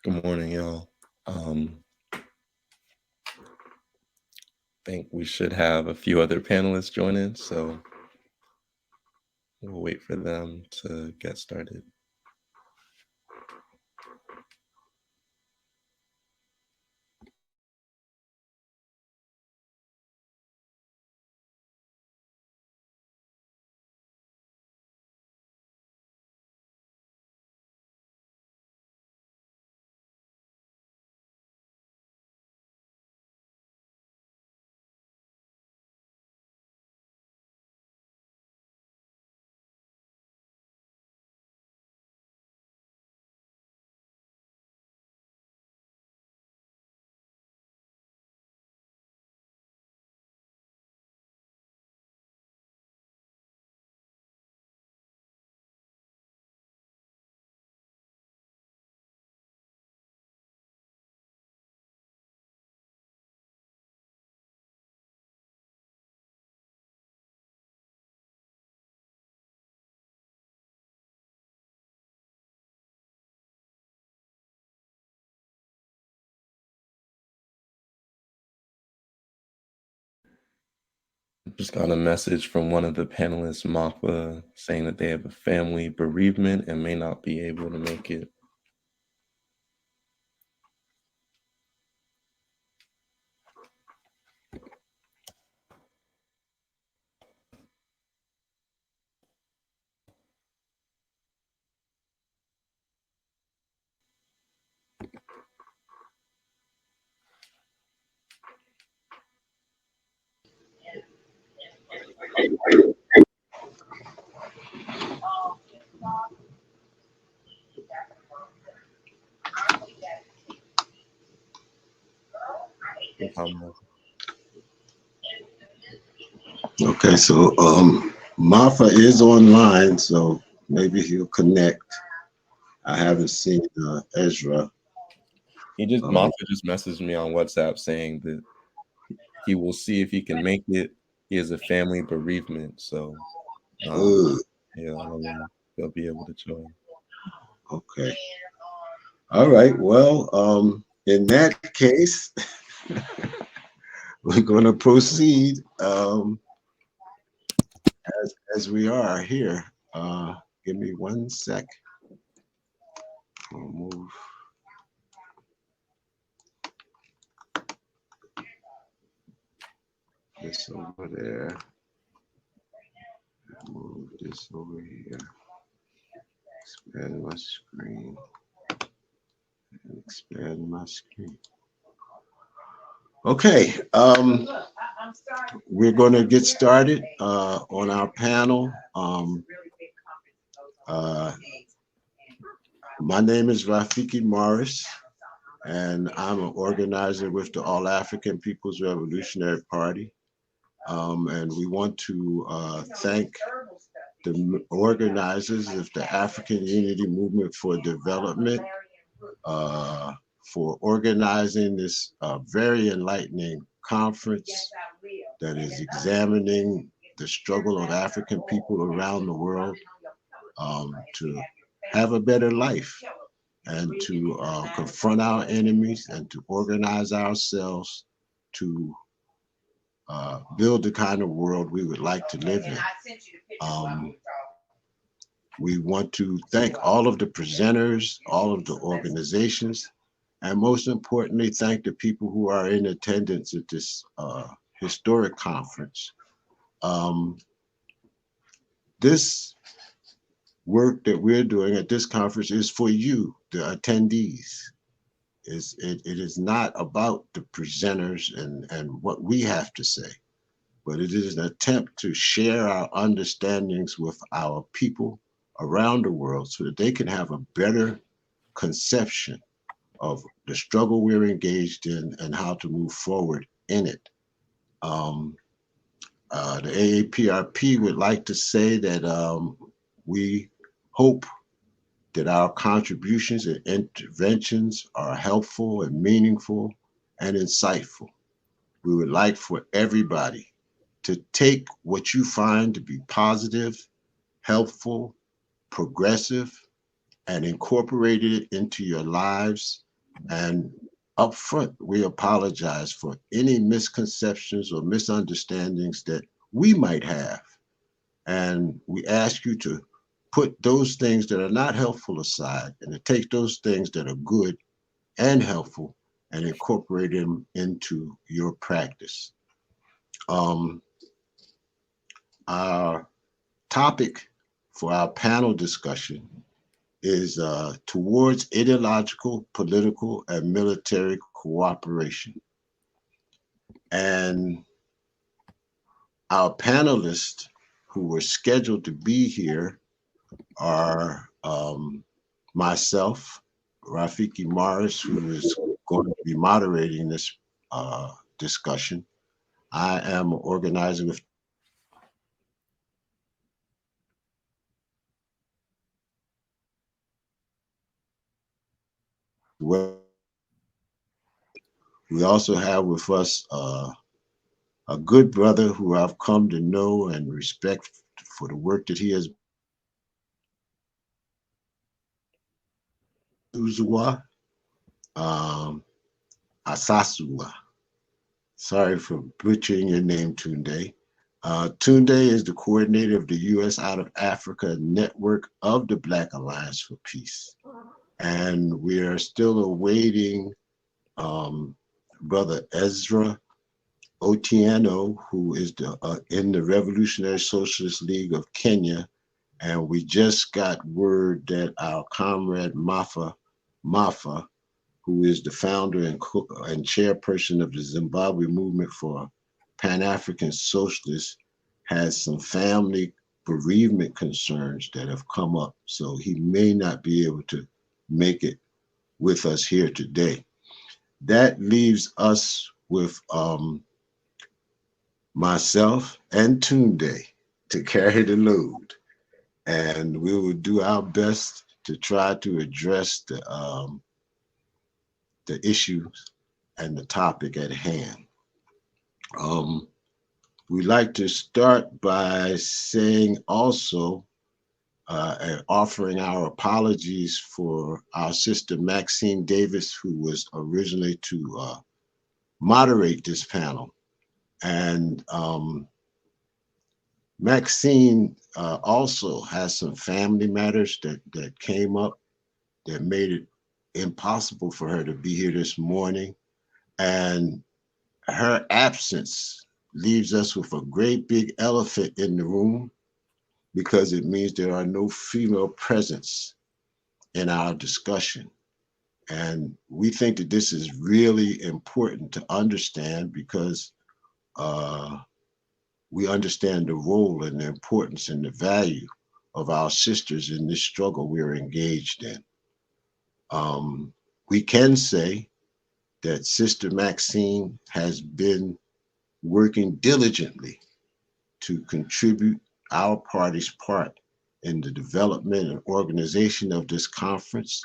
Good morning, y'all. Think we should have a few other panelists join in, so we'll wait for them to get started. Just got a message from one of the panelists, Mafa, saying that they have a family bereavement and may not be able to make it. Okay, so Mafa is online, so maybe he'll connect. I haven't seen Ezra. Mafa just messaged me on WhatsApp saying that he will see if he can make it. He has a family bereavement, so yeah, he'll be able to join. Okay. All right. Well, in that case, we're going to proceed as we are here. Give me 1 sec. We'll move. This over there. Move this over here. Expand my screen. And expand my screen. Okay. We're going to get started on our panel. My name is Rafiki Morris, and I'm an organizer with the All African People's Revolutionary Party. And we want to thank the organizers of the African Unity Movement for Development for organizing this very enlightening conference that is examining the struggle of African people around the world to have a better life and to confront our enemies and to organize ourselves to build the kind of world we would like to live in. We want to thank all of the presenters, all of the organizations, and most importantly, thank the people who are in attendance at this historic conference. This work that we're doing at this conference is for you, the attendees. It is not about the presenters and what we have to say, but it is an attempt to share our understandings with our people around the world so that they can have a better conception of the struggle we're engaged in and how to move forward in it. The AAPRP would like to say that we hope that our contributions and interventions are helpful and meaningful and insightful. We would like for everybody to take what you find to be positive, helpful, progressive, and incorporate it into your lives And up front, we apologize for any misconceptions or misunderstandings that we might have. And we ask you to put those things that are not helpful aside and to take those things that are good and helpful and incorporate them into your practice. Um, our topic for our panel discussion is towards ideological, political, and military cooperation. And our panelists who were scheduled to be here are myself, Rafiki Morris, who is going to be moderating this discussion. I am organizing with well. We also have with us a good brother who I've come to know and respect for the work that he has. Osazua, um, Asasua. Sorry for butchering your name, Tunde. Tunde is the coordinator of the U.S. Out of Africa network of the Black Alliance for Peace. And we are still awaiting Brother Ezra Tieno, who is in the Revolutionary Socialist League of Kenya. And we just got word that our comrade Mafa Mafa, who is the founder and chairperson of the Zimbabwe movement for Pan-African Socialists, has some family bereavement concerns that have come up. So he may not be able to make it with us here today. That leaves us with myself and Tunde to carry the load. And we will do our best to try to address the issues and the topic at hand. We'd like to start by saying also, and offering our apologies for our sister Maxine Davis, who was originally to moderate this panel. And Maxine also has some family matters that came up that made it impossible for her to be here this morning. And her absence leaves us with a great big elephant in the room because it means there are no female presence in our discussion. And we think that this is really important to understand because we understand the role and the importance and the value of our sisters in this struggle we're engaged in. We can say that Sister Maxine has been working diligently to contribute our party's part in the development and organization of this conference.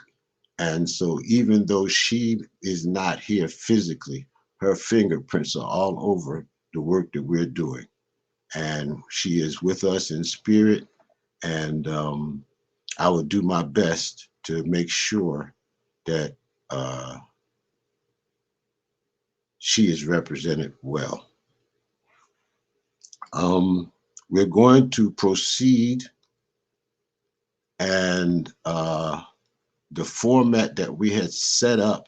And so even though she is not here physically, her fingerprints are all over the work that we're doing. And she is with us in spirit. And I will do my best to make sure that she is represented well. We're going to proceed, and the format that we had set up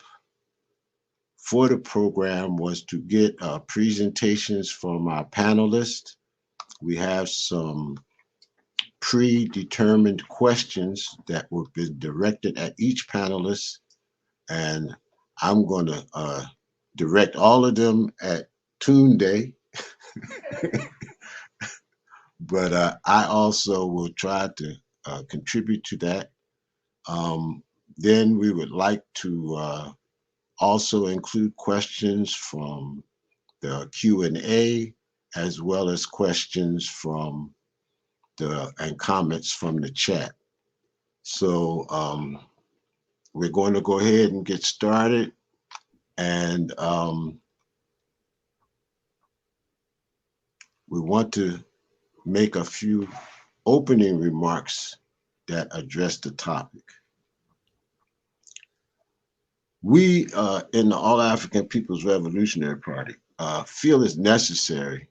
for the program was to get presentations from our panelists. We have some predetermined questions that will be directed at each panelist, and I'm going to direct all of them at Tunde. But I also will try to contribute to that. Then we would like to also include questions from the Q&A as well as questions from and comments from the chat. So we're going to go ahead and get started. And we want to make a few opening remarks that address the topic. We in the All African People's Revolutionary Party feel it's necessary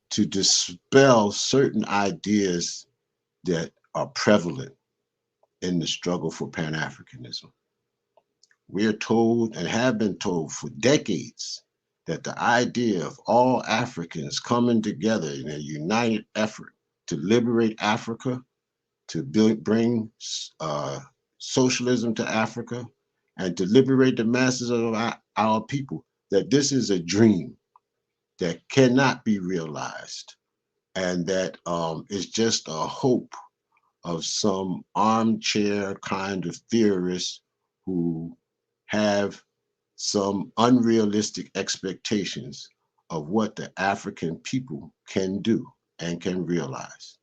to dispel certain ideas that are prevalent in the struggle for Pan-Africanism. We are told and have been told for decades that the idea of all Africans coming together in a united effort to liberate Africa, to bring socialism to Africa, and to liberate the masses of our people, that this is a dream that cannot be realized, and that is just a hope of some armchair kind of theorists who have some unrealistic expectations of what the African people can do and can realize.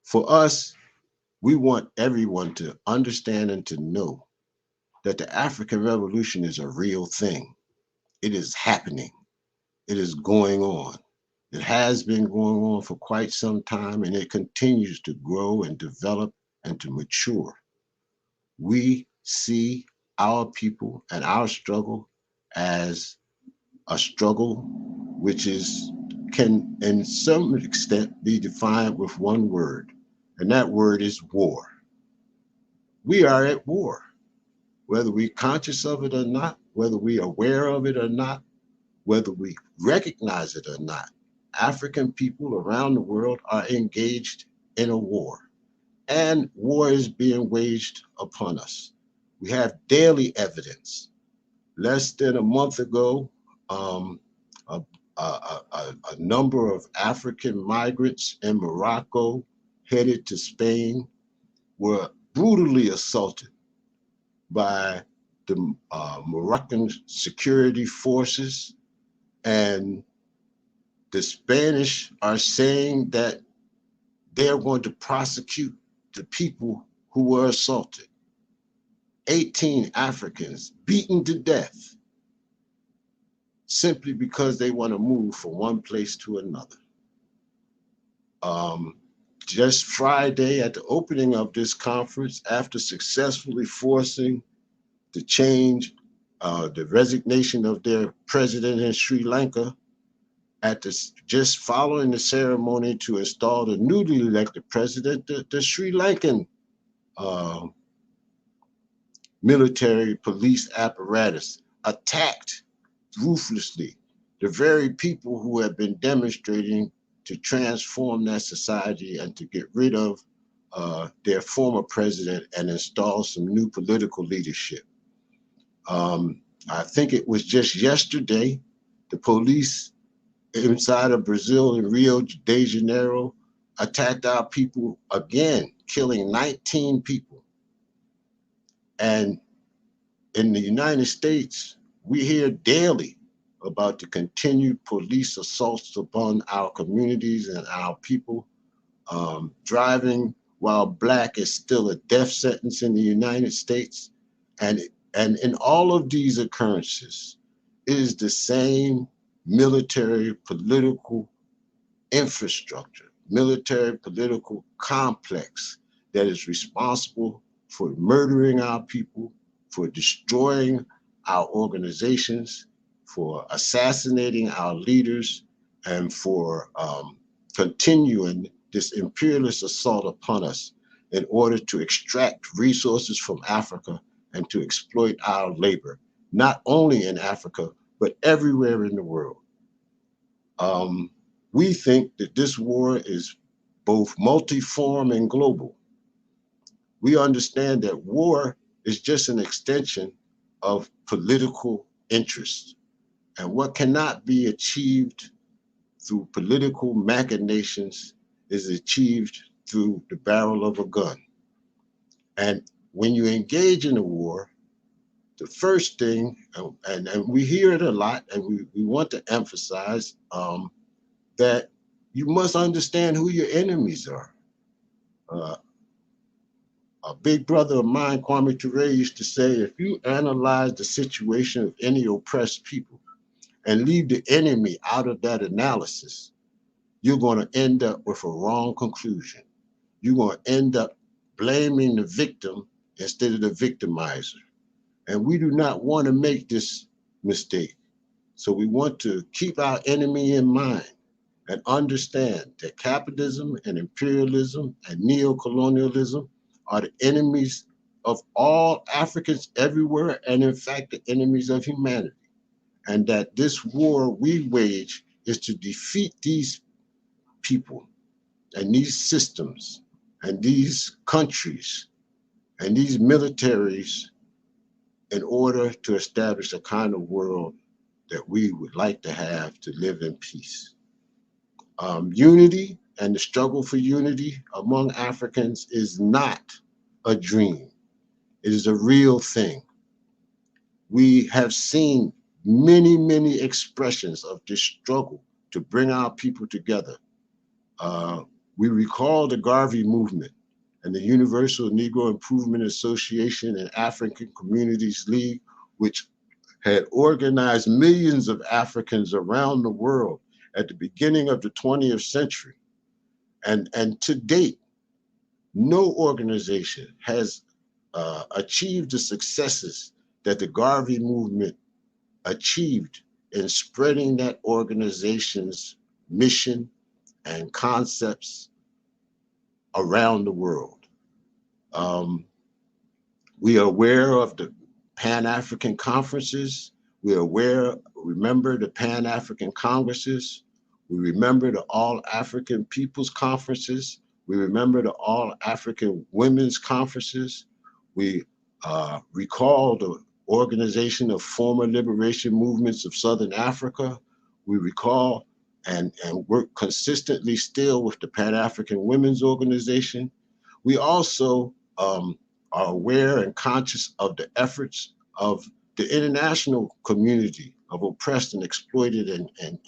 For us, we want everyone to understand and to know that the African Revolution is a real thing. It is happening. It is going on. It has been going on for quite some time, and it continues to grow and develop and to mature. We see our people and our struggle as a struggle which is can in some extent be defined with one word, and that word is war. We are at war, whether we're conscious of it or not, whether we're aware of it or not, whether we recognize it or not. African people around the world are engaged in a war, and war is being waged upon us. We have daily evidence. Less than a month ago, a, a number of African migrants in Morocco headed to Spain were brutally assaulted by the Moroccan security forces, and the Spanish are saying that they're going to prosecute the people who were assaulted. 18 Africans beaten to death simply because they want to move from one place to another. Just Friday, at the opening of this conference, after successfully forcing the change, the resignation of their president in Sri Lanka, just following the ceremony to install the newly elected president, the Sri Lankan military police apparatus attacked ruthlessly the very people who have been demonstrating to transform that society and to get rid of their former president and install some new political leadership. I think it was just yesterday, the police inside of Brazil in Rio de Janeiro attacked our people again, killing 19 people. And in the United States, we hear daily about the continued police assaults upon our communities and our people. Driving while black is still a death sentence in the United States. And in all of these occurrences, it is the same military political infrastructure, military political complex that is responsible for murdering our people, for destroying our organizations, for assassinating our leaders, and for continuing this imperialist assault upon us in order to extract resources from Africa and to exploit our labor, not only in Africa, but everywhere in the world. We think that this war is both multiform and global. We understand that war is just an extension of political interest, and what cannot be achieved through political machinations is achieved through the barrel of a gun. And when you engage in a war, the first thing, and we hear it a lot, and we want to emphasize that you must understand who your enemies are. A big brother of mine, Kwame Ture, used to say, if you analyze the situation of any oppressed people and leave the enemy out of that analysis, you're going to end up with a wrong conclusion. You're going to end up blaming the victim instead of the victimizer. And we do not want to make this mistake. So we want to keep our enemy in mind and understand that capitalism and imperialism and neocolonialism are the enemies of all Africans everywhere, and in fact, the enemies of humanity. And that this war we wage is to defeat these people and these systems and these countries and these militaries in order to establish a kind of world that we would like to have to live in peace. Unity and the struggle for unity among Africans is not a dream. It is a real thing. We have seen many, many expressions of this struggle to bring our people together. We recall the Garvey movement and the Universal Negro Improvement Association and African Communities League, which had organized millions of Africans around the world at the beginning of the 20th century. And to date, no organization has achieved the successes that the Garvey movement achieved in spreading that organization's mission and concepts around the world. We are aware of the Pan-African conferences. We are remember the Pan-African Congresses. We remember the All-African People's Conferences. We remember the All-African Women's Conferences. We recall the organization of former liberation movements of Southern Africa. We recall and work consistently still with the Pan-African Women's Organization. We also are aware and conscious of the efforts of the international community of oppressed and exploited and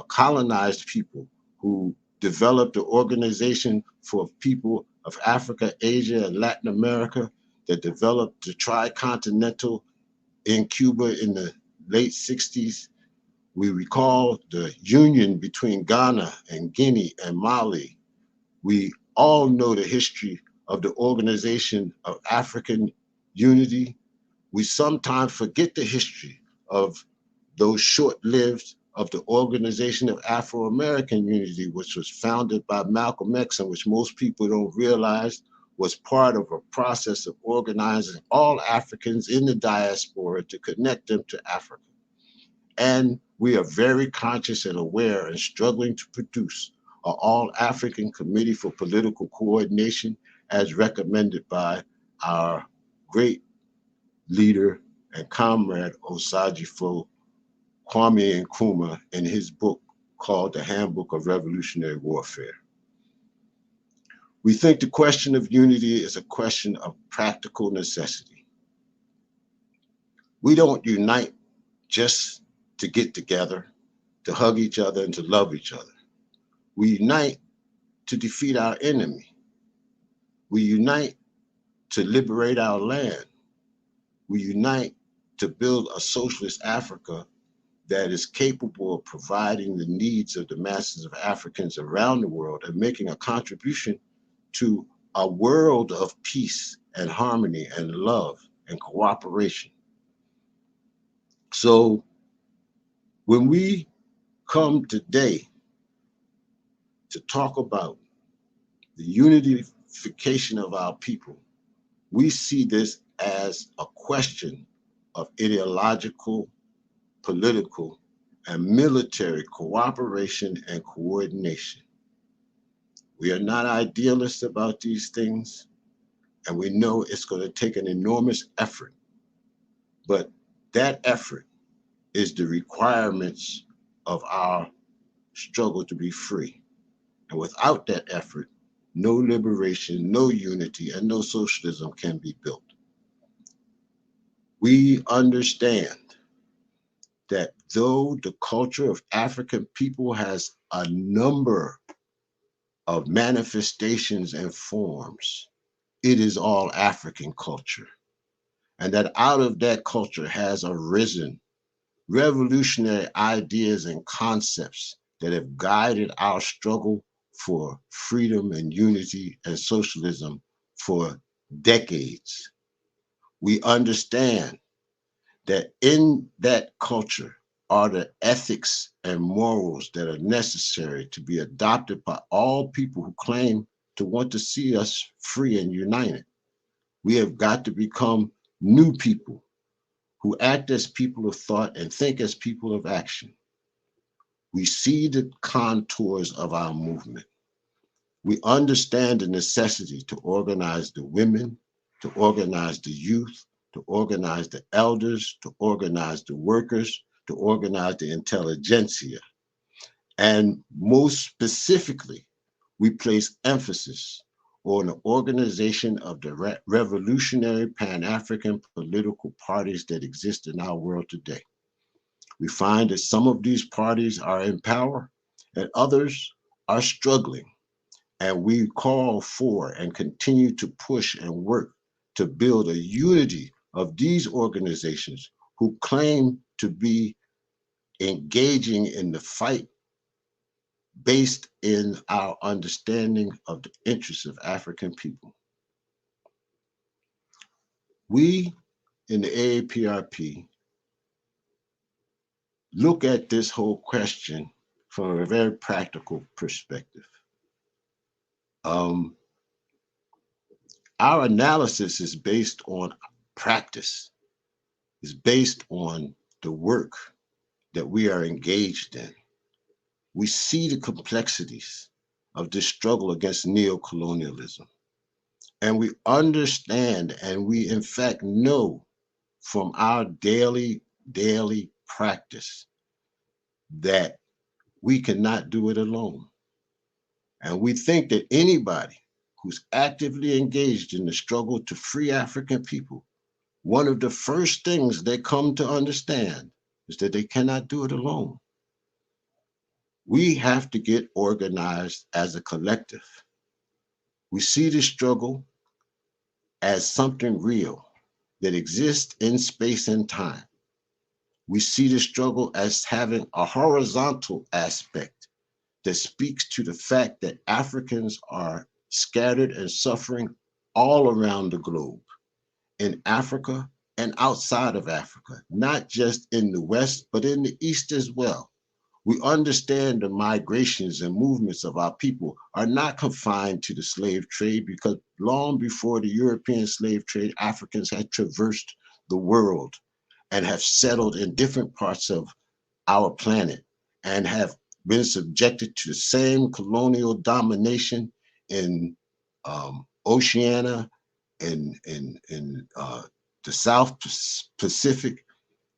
colonized people who developed the Organization for People of Africa, Asia, and Latin America, that developed the Tricontinental in Cuba in the late 60s. We recall the union between Ghana and Guinea and Mali. We all know the history of the Organization of African Unity. We sometimes forget the history of those short-lived of the Organization of Afro-American Unity, which was founded by Malcolm X, and which most people don't realize was part of a process of organizing all Africans in the diaspora to connect them to Africa. And we are very conscious and aware and struggling to produce an All-African Committee for Political Coordination as recommended by our great leader and comrade Osajifo Kwame Nkrumah in his book called The Handbook of Revolutionary Warfare. We think the question of unity is a question of practical necessity. We don't unite just to get together, to hug each other and to love each other. We unite to defeat our enemy. We unite to liberate our land. We unite to build a socialist Africa that is capable of providing the needs of the masses of Africans around the world and making a contribution to a world of peace and harmony and love and cooperation. So when we come today to talk about the unification of our people, we see this as a question of ideological, political, and military cooperation and coordination. We are not idealists about these things, and we know it's going to take an enormous effort, but that effort is the requirements of our struggle to be free. And without that effort, no liberation, no unity, and no socialism can be built. We understand that though the culture of African people has a number of manifestations and forms, it is all African culture. And that out of that culture has arisen revolutionary ideas and concepts that have guided our struggle for freedom and unity and socialism for decades. We understand that in that culture are the ethics and morals that are necessary to be adopted by all people who claim to want to see us free and united. We have got to become new people who act as people of thought and think as people of action. We see the contours of our movement. We understand the necessity to organize the women, to organize the youth, to organize the elders, to organize the workers, to organize the intelligentsia. And most specifically, we place emphasis on the organization of the revolutionary Pan-African political parties that exist in our world today. We find that some of these parties are in power and others are struggling. And we call for and continue to push and work to build a unity of these organizations who claim to be engaging in the fight based in our understanding of the interests of African people. We in the AAPRP look at this whole question from a very practical perspective. Our analysis is based on practice, is based on the work that we are engaged in. We see the complexities of this struggle against neocolonialism. And we understand and we in fact know from our daily practice that we cannot do it alone. And we think that anybody who's actively engaged in the struggle to free African people, one of the first things they come to understand is that they cannot do it alone. We have to get organized as a collective. We see the struggle as something real that exists in space and time. We see the struggle as having a horizontal aspect that speaks to the fact that Africans are scattered and suffering all around the globe, in Africa and outside of Africa, not just in the West, but in the East as well. We understand the migrations and movements of our people are not confined to the slave trade, because long before the European slave trade, Africans had traversed the world and have settled in different parts of our planet and have been subjected to the same colonial domination in Oceania, in the South Pacific,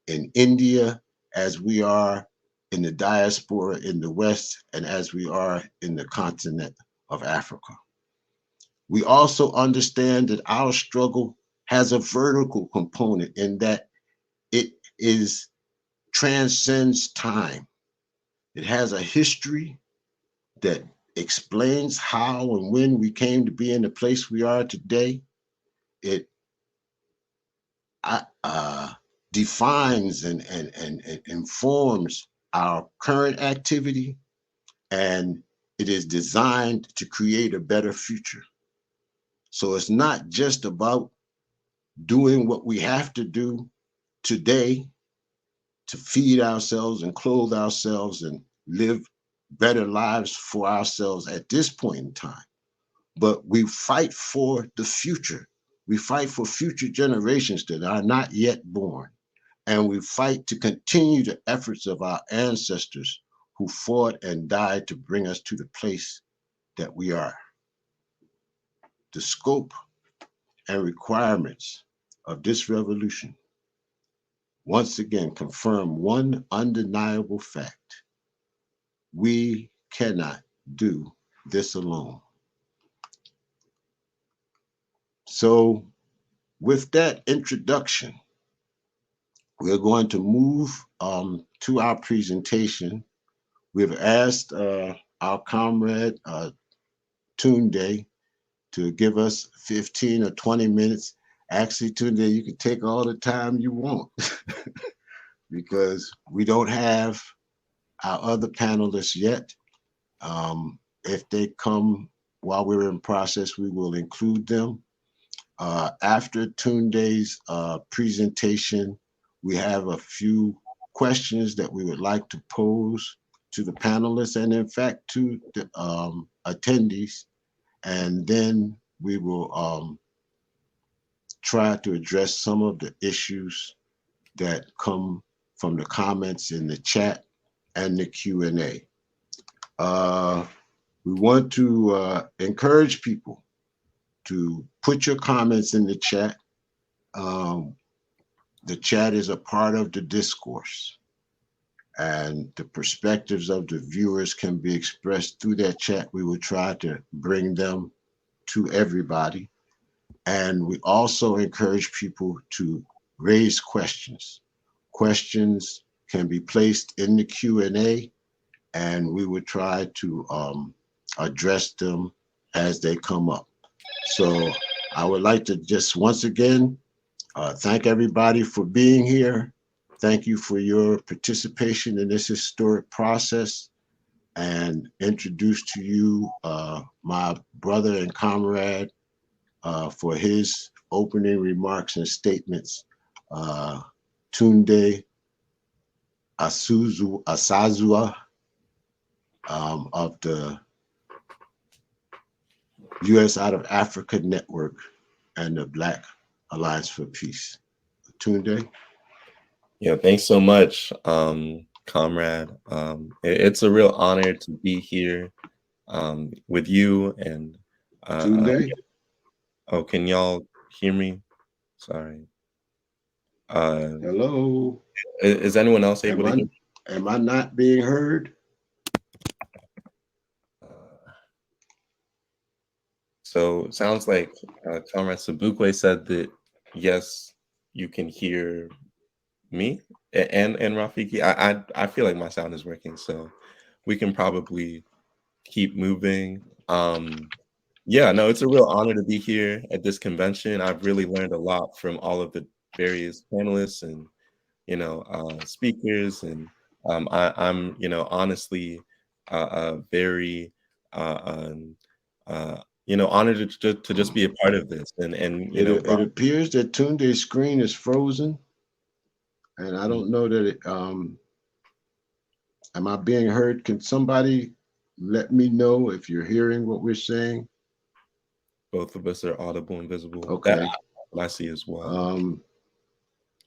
in India, as we are in the diaspora in the West, and as we are in the continent of Africa. We also understand that our struggle has a vertical component in that it transcends time. It has a history that explains how and when we came to be in the place we are today. It defines and informs our current activity, and it is designed to create a better future. So it's not just about doing what we have to do today to feed ourselves and clothe ourselves and live better lives for ourselves at this point in time, but we fight for the future. We fight for future generations that are not yet born. And we fight to continue the efforts of our ancestors who fought and died to bring us to the place that we are. The scope and requirements of this revolution once again confirm one undeniable fact: we cannot do this alone. So with that introduction, we're going to move to our presentation. We've asked our comrade Tunde to give us 15 or 20 minutes. Actually, Tunde, you can take all the time you want because we don't have our other panelists yet. If they come while we're in process, we will include them. After Tunde's presentation, we have a few questions that we would like to pose to the panelists and, in fact, to the attendees. And then we will try to address some of the issues that come from the comments in the chat and the Q&A. We want to encourage people to put your comments in the chat. The chat is a part of the discourse, and the perspectives of the viewers can be expressed through that chat. We will try to bring them to everybody. And we also encourage people to raise questions. Questions can be placed in the Q&A, and we will try to address them as they come up. So I would like to just once again thank everybody for being here. Thank you for your participation in this historic process, and introduce to you my brother and comrade for his opening remarks and statements, Tunde Osazua of the U.S. Out of Africa Network and the Black Alliance for Peace. Tunde? Yeah, thanks so much, comrade. It's a real honor to be here with you. And Tunde? oh, can y'all hear me? Sorry. Hello? Is anyone else able to hear me? Am I not being heard? So it sounds like Comrade Sabukwe said that, yes, you can hear me and Rafiki. I feel like my sound is working, so we can probably keep moving. Yeah, no, it's a real honor to be here at this convention. I've really learned a lot from all of the various panelists and speakers, and I'm honestly very honored to just be a part of this. And it appears that Tunde's screen is frozen, and I don't know that it. Am I being heard? Can somebody let me know if you're hearing what we're saying? Both of us are audible and visible. Okay. I see as well.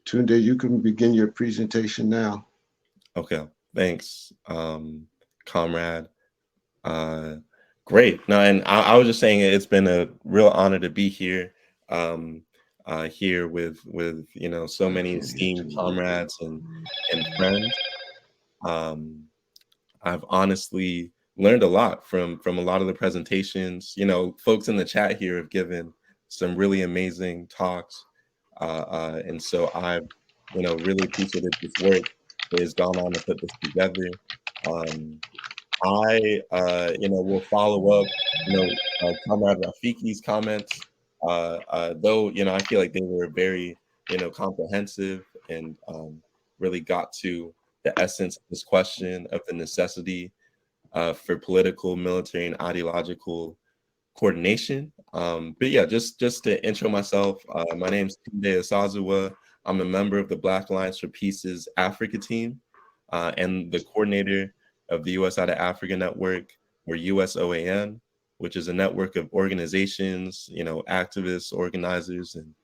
Tunde, you can begin your presentation now. Okay, thanks, comrade. Great. No, and I was just saying it's been a real honor to be here, here with so many esteemed comrades and friends. I've honestly learned a lot from a lot of the presentations. Folks in the chat here have given some really amazing talks, and so I've really appreciated this work that has gone on to put this together. I will follow up Comrade Rafiki's comments, though I feel like they were very comprehensive and really got to the essence of this question of the necessity for political, military, and ideological coordination. But yeah, just to intro myself, my name is Tunde Osazua. I'm a member of the Black Alliance for Peace's Africa team and the coordinator of the U.S. Out of Africa Network, or USOAN, which is a network of organizations, activists, organizers, and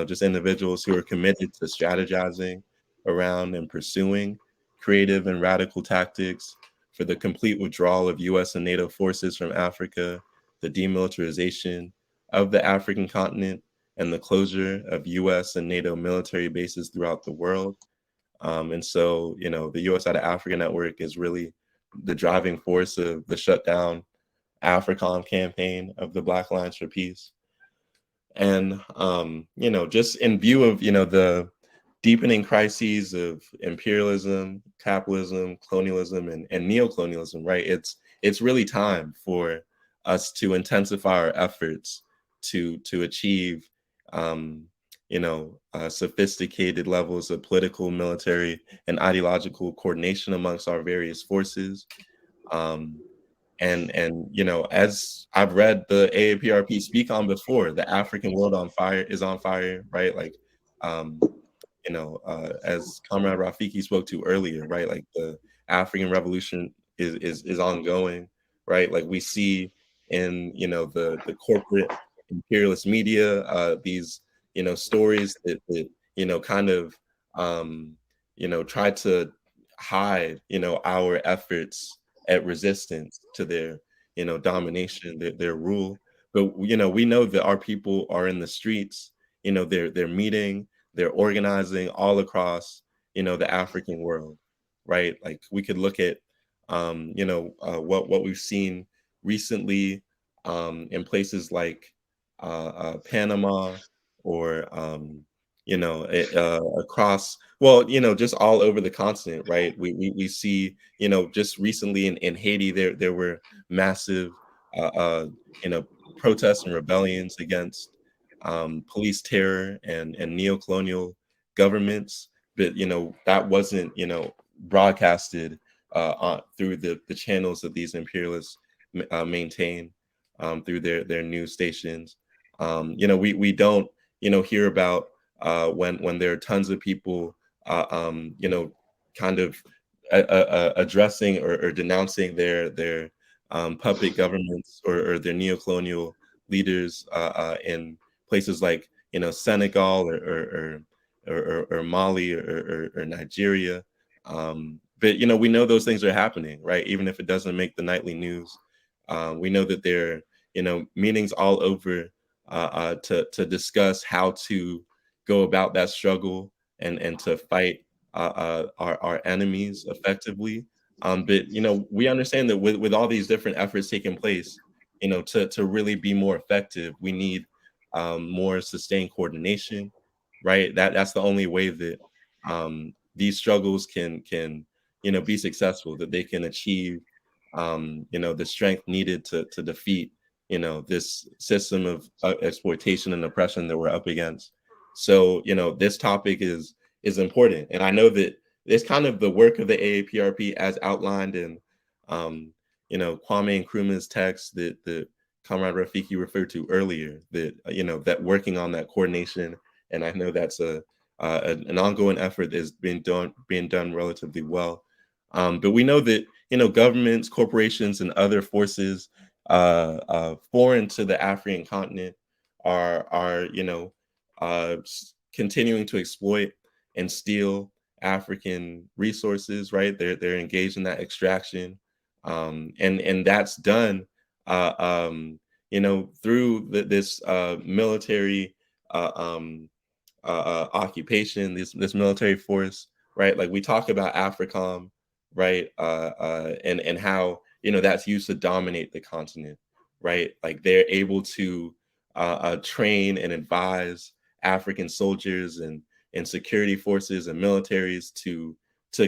just individuals who are committed to strategizing around and pursuing creative and radical tactics for the complete withdrawal of U.S. and NATO forces from Africa, the demilitarization of the African continent, and the closure of U.S. and NATO military bases throughout the world. And so, the U.S. Out of Africa Network is really the driving force of the shutdown AFRICOM campaign of the Black Alliance for Peace. And, just in view of, the deepening crises of imperialism, capitalism, colonialism, and neocolonialism, right? It's really time for us to intensify our efforts to achieve, sophisticated levels of political, military, and ideological coordination amongst our various forces. And you know, as I've read the AAPRP speak on before, the African world on fire is on fire, right? Like, um, you know, as Comrade Rafiki spoke to earlier, right? Like the African Revolution is ongoing, right? Like we see in, you know, the corporate imperialist media, these, you know, stories that you know, kind of um, you know, try to hide, you know, our efforts at resistance to their, you know, domination, their rule. But you know, we know that our people are in the streets, you know, they're meeting, they're organizing all across, you know, the African world, right? Like we could look at, you know, what we've seen recently in places like Panama or, you know, across, well, you know, just all over the continent, right? We see, you know, just recently in Haiti, there were massive, uh, uh, you know, protests and rebellions against police terror and neo-colonial governments, but you know that wasn't, you know, broadcasted through the channels that these imperialists maintain through their news stations. You know, we don't, you know, hear about when there are tons of people you know, kind of addressing or denouncing their puppet governments or their neo-colonial leaders in places like, you know, Senegal or Mali or Nigeria. But you know, we know those things are happening, right? Even if it doesn't make the nightly news, we know that there are, you know, meetings all over to discuss how to go about that struggle and to fight our enemies effectively. But you know, we understand that with all these different efforts taking place, you know, to really be more effective, we need more sustained coordination, right? That's the only way that these struggles can, you know, be successful. That they can achieve, you know, the strength needed to defeat, you know, this system of exploitation and oppression that we're up against. So you know, this topic is important, and I know that it's kind of the work of the AAPRP as outlined in, you know, Kwame Nkrumah's text that Comrade Rafiki referred to earlier, that you know, that working on that coordination, and I know that's an ongoing effort that's being done relatively well. But we know that, you know, governments, corporations, and other forces foreign to the African continent are you know, continuing to exploit and steal African resources. Right, they're engaged in that extraction, and that's done you know, through this military occupation, this military force, right? Like we talk about AFRICOM, right? And how, you know, that's used to dominate the continent, right? Like they're able to train and advise African soldiers and security forces and militaries to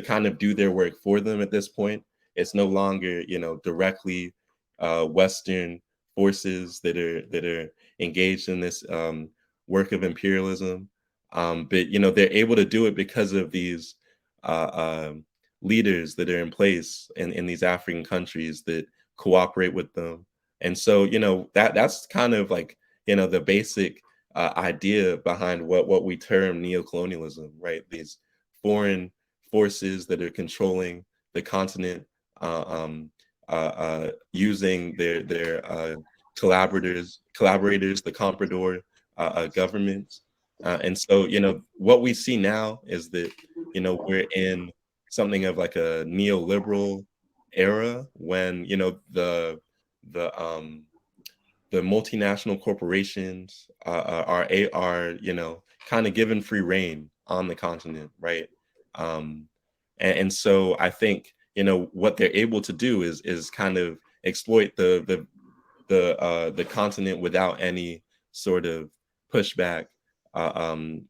kind of do their work for them at this point. It's no longer, you know, directly Western forces that are engaged in this work of imperialism. But you know, they're able to do it because of these leaders that are in place in these African countries that cooperate with them. And so, you know, that's kind of like, you know, the basic idea behind what we term neocolonialism, right? These foreign forces that are controlling the continent, using their collaborators, the comprador governments. And so, you know, what we see now is that, you know, we're in something of like a neoliberal era when, you know, the the multinational corporations are, you know, kind of given free reign on the continent, right? Um, and so I think, you know, what they're able to do is kind of exploit the continent without any sort of pushback from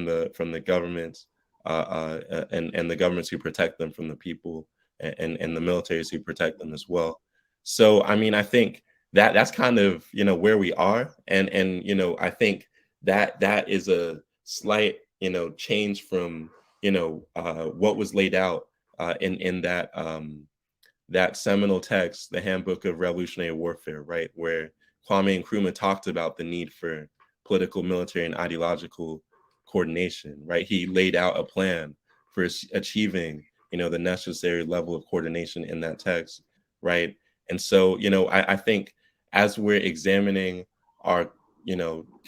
the governments and the governments who protect them from the people and the militaries who protect them as well. So I mean, I think that's kind of, you know, where we are, and you know, I think that is a slight, you know, change from, you know, what was laid out in that that seminal text, the Handbook of Revolutionary Warfare, right, where Kwame Nkrumah talked about the need for political, military, and ideological coordination, right? He laid out a plan for achieving, the necessary level of coordination in that text, right? And so, I think as we're examining our,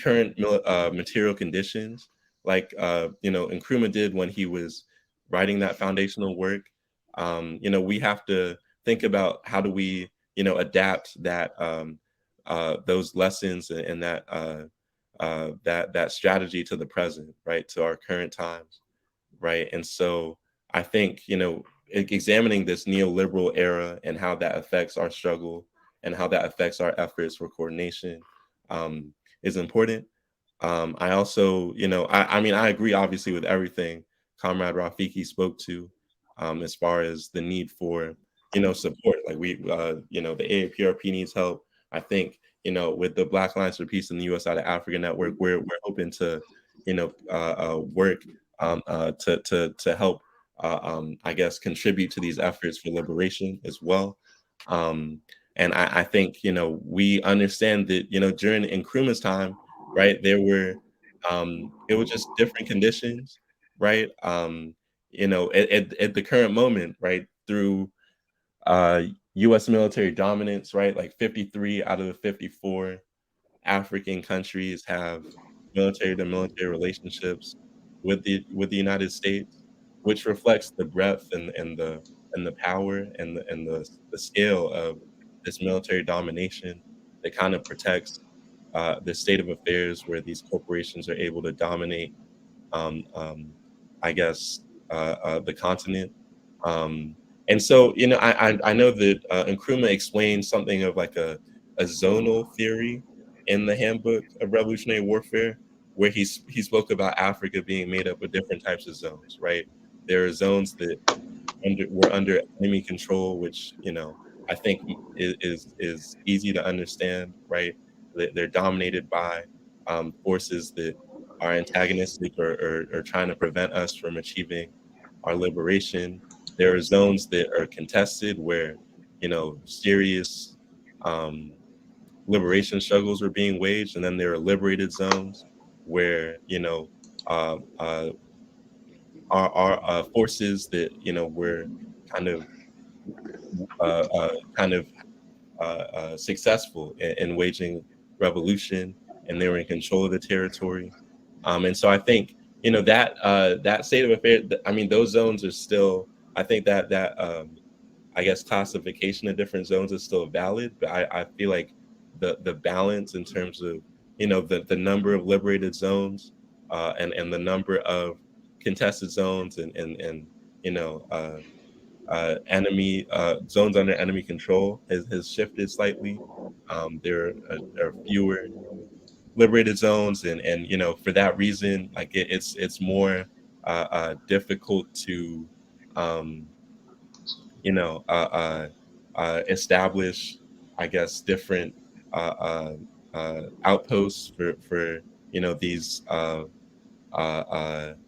current material conditions, like, Nkrumah did when he was writing that foundational work, we have to think about how do we, adapt that those lessons and that that strategy to the present, right, to our current times, right? And so I think, examining this neoliberal era and how that affects our struggle and how that affects our efforts for coordination um, is important. I also, I mean, I agree obviously with everything Comrade Rafiki spoke to, as far as the need for, support. Like the AAPRP needs help. I think, with the Black Alliance for Peace in the U.S. out of Africa network, we're hoping to, work to help, I guess, contribute to these efforts for liberation as well. Um, and I think, we understand that, during Nkrumah's time, right, it was just different conditions, right? At the current moment, right, through uh, U.S. military dominance, right, like 53 out of the 54 African countries have military to military relationships with the United States, which reflects the breadth and the power and the scale of this military domination that kind of protects the state of affairs where these corporations are able to dominate, um, um, I guess, the continent. Um, and so, I know that Nkrumah explained something of like a zonal theory in the Handbook of Revolutionary Warfare, where he spoke about Africa being made up of different types of zones, right? There are zones that were under enemy control, which I think is easy to understand, right? They're dominated by forces that are antagonistic or trying to prevent us from achieving our liberation. There are zones that are contested where serious um, liberation struggles were being waged, and then there are liberated zones where uh, uh, our forces that were kind of uh, uh, kind of successful in waging revolution, and they were in control of the territory. And so I think that state of affairs. I mean, those zones are still. I think that I guess classification of different zones is still valid, but I feel like the balance in terms of the number of liberated zones and the number of contested zones and you know uh, enemy zones under enemy control has shifted slightly. There are fewer liberated zones, and for that reason, like it's more difficult to um, you know, establish, I guess, different outposts for these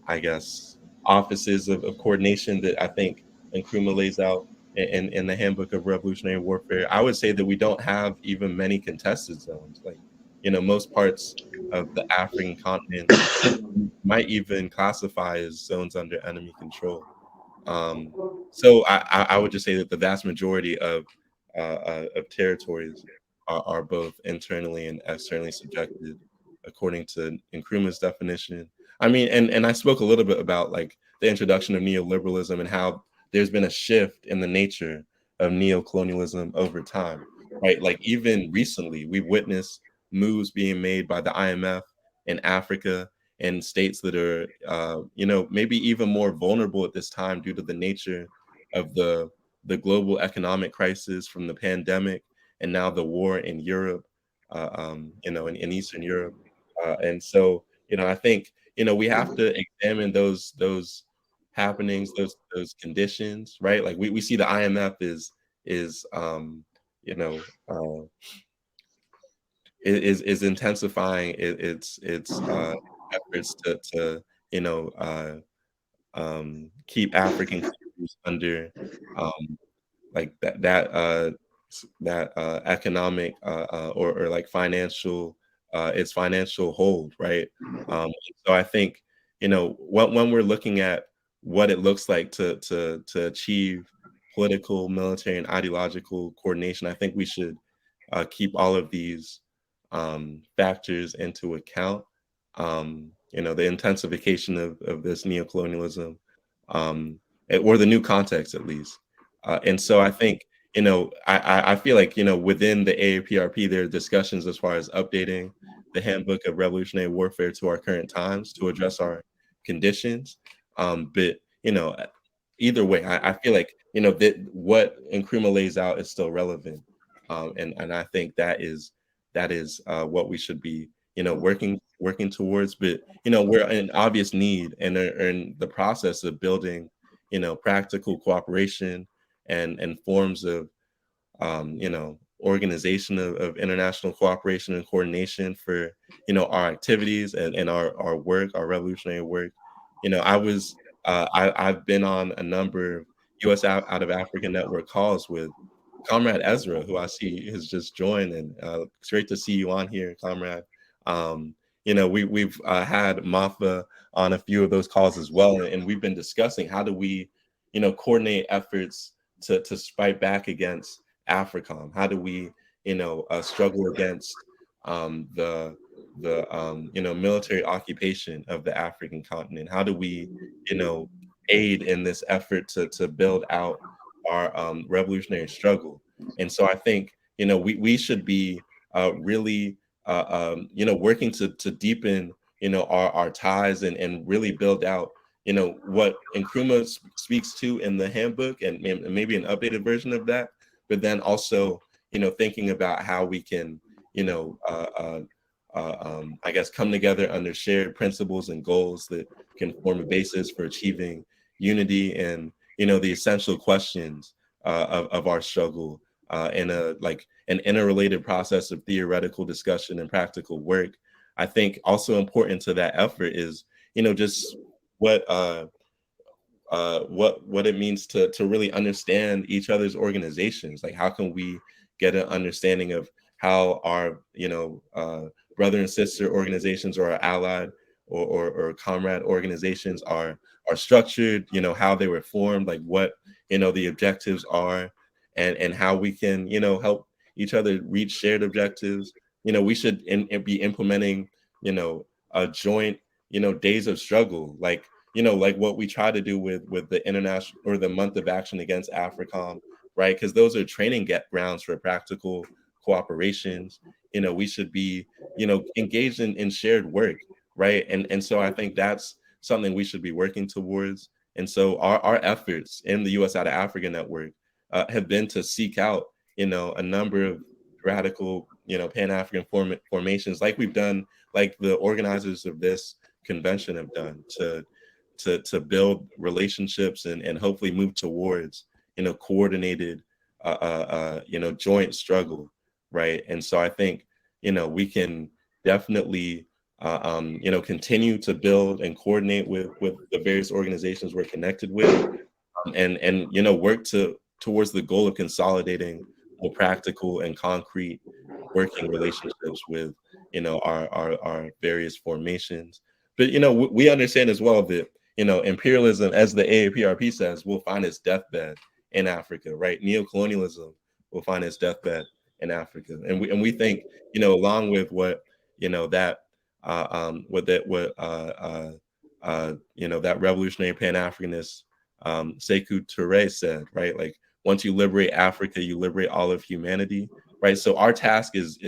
I guess offices of coordination that I think Nkrumah lays out in the Handbook of Revolutionary Warfare. I would say that we don't have even many contested zones. Like most parts of the African continent might even classify as zones under enemy control. Um, so I would just say that the vast majority of territories are both internally and externally subjected, according to Nkrumah's definition. I mean, and I spoke a little bit about like the introduction of neoliberalism and how there's been a shift in the nature of neocolonialism over time, right? Like even recently, we've witnessed moves being made by the IMF in Africa and states that are, maybe even more vulnerable at this time due to the nature of the global economic crisis from the pandemic and now the war in Europe, in Eastern Europe, and so I think we have to examine those happenings, those conditions, right? Like we see the IMF is you know uh, is intensifying its efforts to you know uh, keep African countries under um, like that economic or like financial its financial hold, right? So I think, when we're looking at what it looks like to achieve political, military, and ideological coordination, I think we should keep all of these factors into account. The intensification of this neocolonialism, or the new context at least. And so I think, I feel like, within the AAPRP, there are discussions as far as updating the Handbook of Revolutionary Warfare to our current times to address our conditions. But, either way, I feel like, that what Nkrumah lays out is still relevant. And I think that is what we should be, working towards. But, we're in obvious need and are in the process of building, practical cooperation and forms of organization of international cooperation and coordination for, our activities and our work, our revolutionary work. I've been on a number of U.S. out of Africa network calls with Comrade Ezra, who I see has just joined, and it's great to see you on here, Comrade. We've had Mafa on a few of those calls as well, and we've been discussing how do we, coordinate efforts to fight back against AFRICOM. How do we, struggle against the military occupation of the African continent? How do we, aid in this effort to build out our revolutionary struggle? And so I think, we should be really working to deepen, our ties and really build out, what Nkrumah speaks to in the handbook, and maybe an updated version of that. But then also, thinking about how we can, I guess, come together under shared principles and goals that can form a basis for achieving unity and, the essential questions of our struggle in an interrelated process of theoretical discussion and practical work. I think also important to that effort is, just what what it means to really understand each other's organizations. Like, how can we get an understanding of how our brother and sister organizations, or our allied or comrade organizations are structured, how they were formed, like what the objectives are, and how we can help each other reach shared objectives. We should be implementing a joint days of struggle, like what we try to do with the international or the month of action against AFRICOM, right? Because those are training grounds for practical cooperations. We should be engaged in shared work, right? And so I think that's something we should be working towards. And so our efforts in the U.S. out of Africa network have been to seek out a number of radical Pan-African formations, like we've done, like the organizers of this convention have done, to build relationships and hopefully move towards coordinated joint struggle, right? And so I think we can definitely continue to build and coordinate with the various organizations we're connected with, and work towards the goal of consolidating more practical and concrete working relationships with our various formations. But we understand as well that imperialism, as the AAPRP says, will find its deathbed in Africa, right? Neocolonialism will find its deathbed in Africa, and we think along with what that that revolutionary Pan-Africanist Sekou Touré said, right? Like, once you liberate Africa, you liberate all of humanity, right? So our task is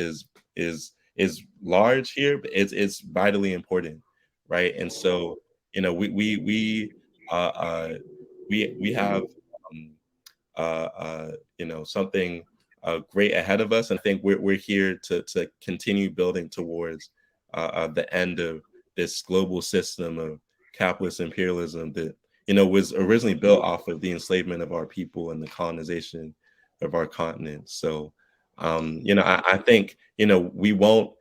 large here, but it's vitally important, right? And so uh, uh, we have something great ahead of us. And I think we're here to continue building towards the end of this global system of capitalist imperialism that was originally built off of the enslavement of our people and the colonization of our continent. So I think we won't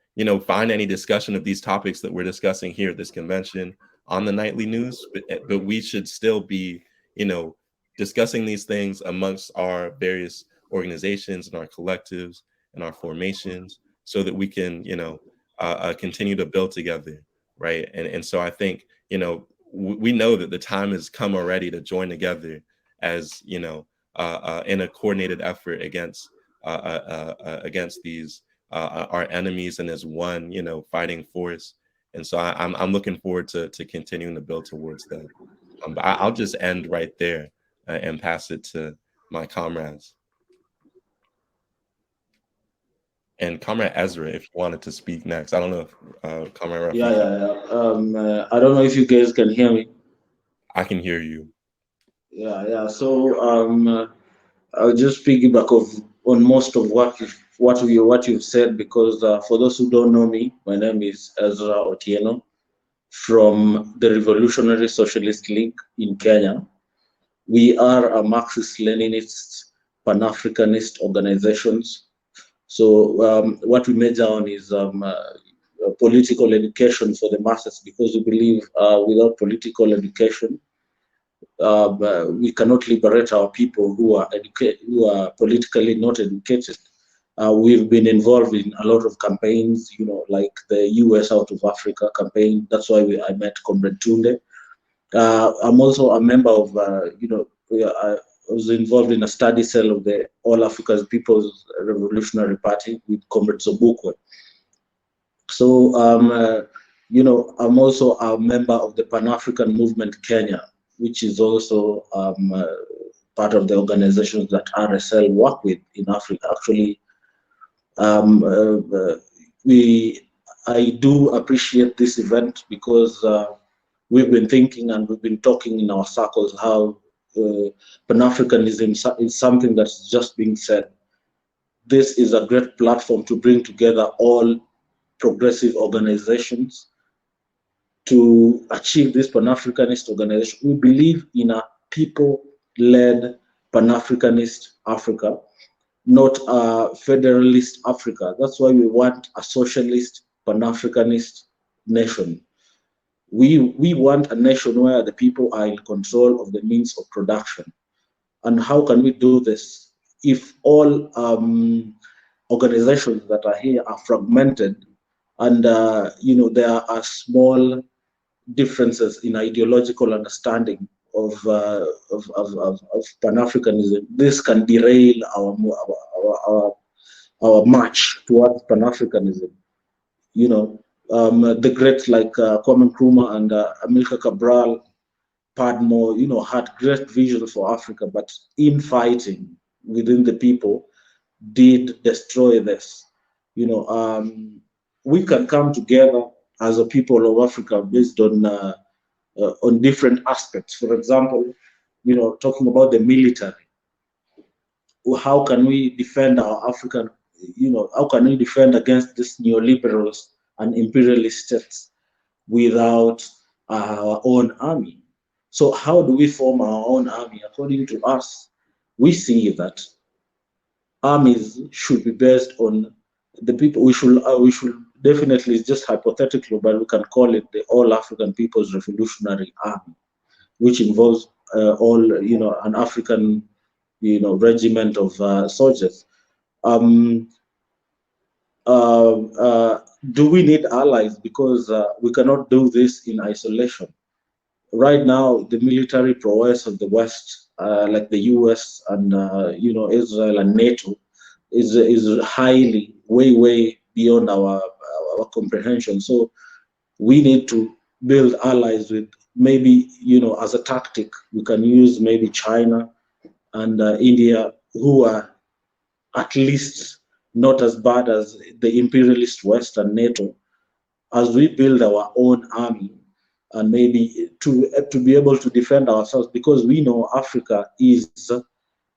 find any discussion of these topics that we're discussing here at this convention on the nightly news, but we should still be discussing these things amongst our various organizations and our collectives and our formations, so that we can, continue to build together, right? And so I think, we know that the time has come already to join together as, in a coordinated effort against these our enemies, and as one, fighting force. And so I'm looking forward to continuing to build towards that. But I'll just end right there and pass it to my comrades. And Comrade Ezra, if you wanted to speak next. I don't know if Comrade Yeah, Rafiki. yeah. I don't know if you guys can hear me. I can hear you. Yeah. So I'll just piggyback on most of what you've said, because for those who don't know me, my name is Ezra Tieno from the Revolutionary Socialist League in Kenya. We are a Marxist-Leninist, Pan-Africanist organizations. So what we major on is political education for the masses, because we believe without political education, we cannot liberate our people who are politically not educated. We've been involved in a lot of campaigns, like the US out of Africa campaign. That's why I met Comrade Tunde. I'm also a member of, I was involved in a study cell of the All African People's Revolutionary Party with Comrade Zobukwe. So, I'm also a member of the Pan-African Movement Kenya, which is also part of the organizations that RSL work with in Africa. Actually, I do appreciate this event, because we've been thinking and we've been talking in our circles how Pan-Africanism is something that's just being said. This is a great platform to bring together all progressive organizations to achieve this Pan-Africanist organization. We believe in a people-led Pan-Africanist Africa, not a federalist Africa. That's why we want a socialist Pan-Africanist nation. We want a nation where the people are in control of the means of production. And how can we do this if all organizations that are here are fragmented, and there are small differences in ideological understanding of Pan-Africanism? This can derail our march towards Pan-Africanism. The great like Kwame Nkrumah and Amilcar Cabral, Padmore, had great vision for Africa, but infighting within the people did destroy this. We can come together as a people of Africa based on different aspects. For example, talking about the military. How can we defend our African? How can we defend against these neoliberals and imperialist states without our own army? So how do we form our own army? According to us, we see that armies should be based on the people. We should definitely, it's just hypothetical, but we can call it the All African People's Revolutionary Army, which involves an African regiment of soldiers. Do we need allies? Because we cannot do this in isolation. Right now, the military prowess of the West, like the US and Israel and NATO, is highly, way beyond our comprehension. So we need to build allies with, maybe, as a tactic, we can use maybe China and India, who are at least not as bad as the imperialist West and NATO, as we build our own army, and maybe to be able to defend ourselves, because we know Africa is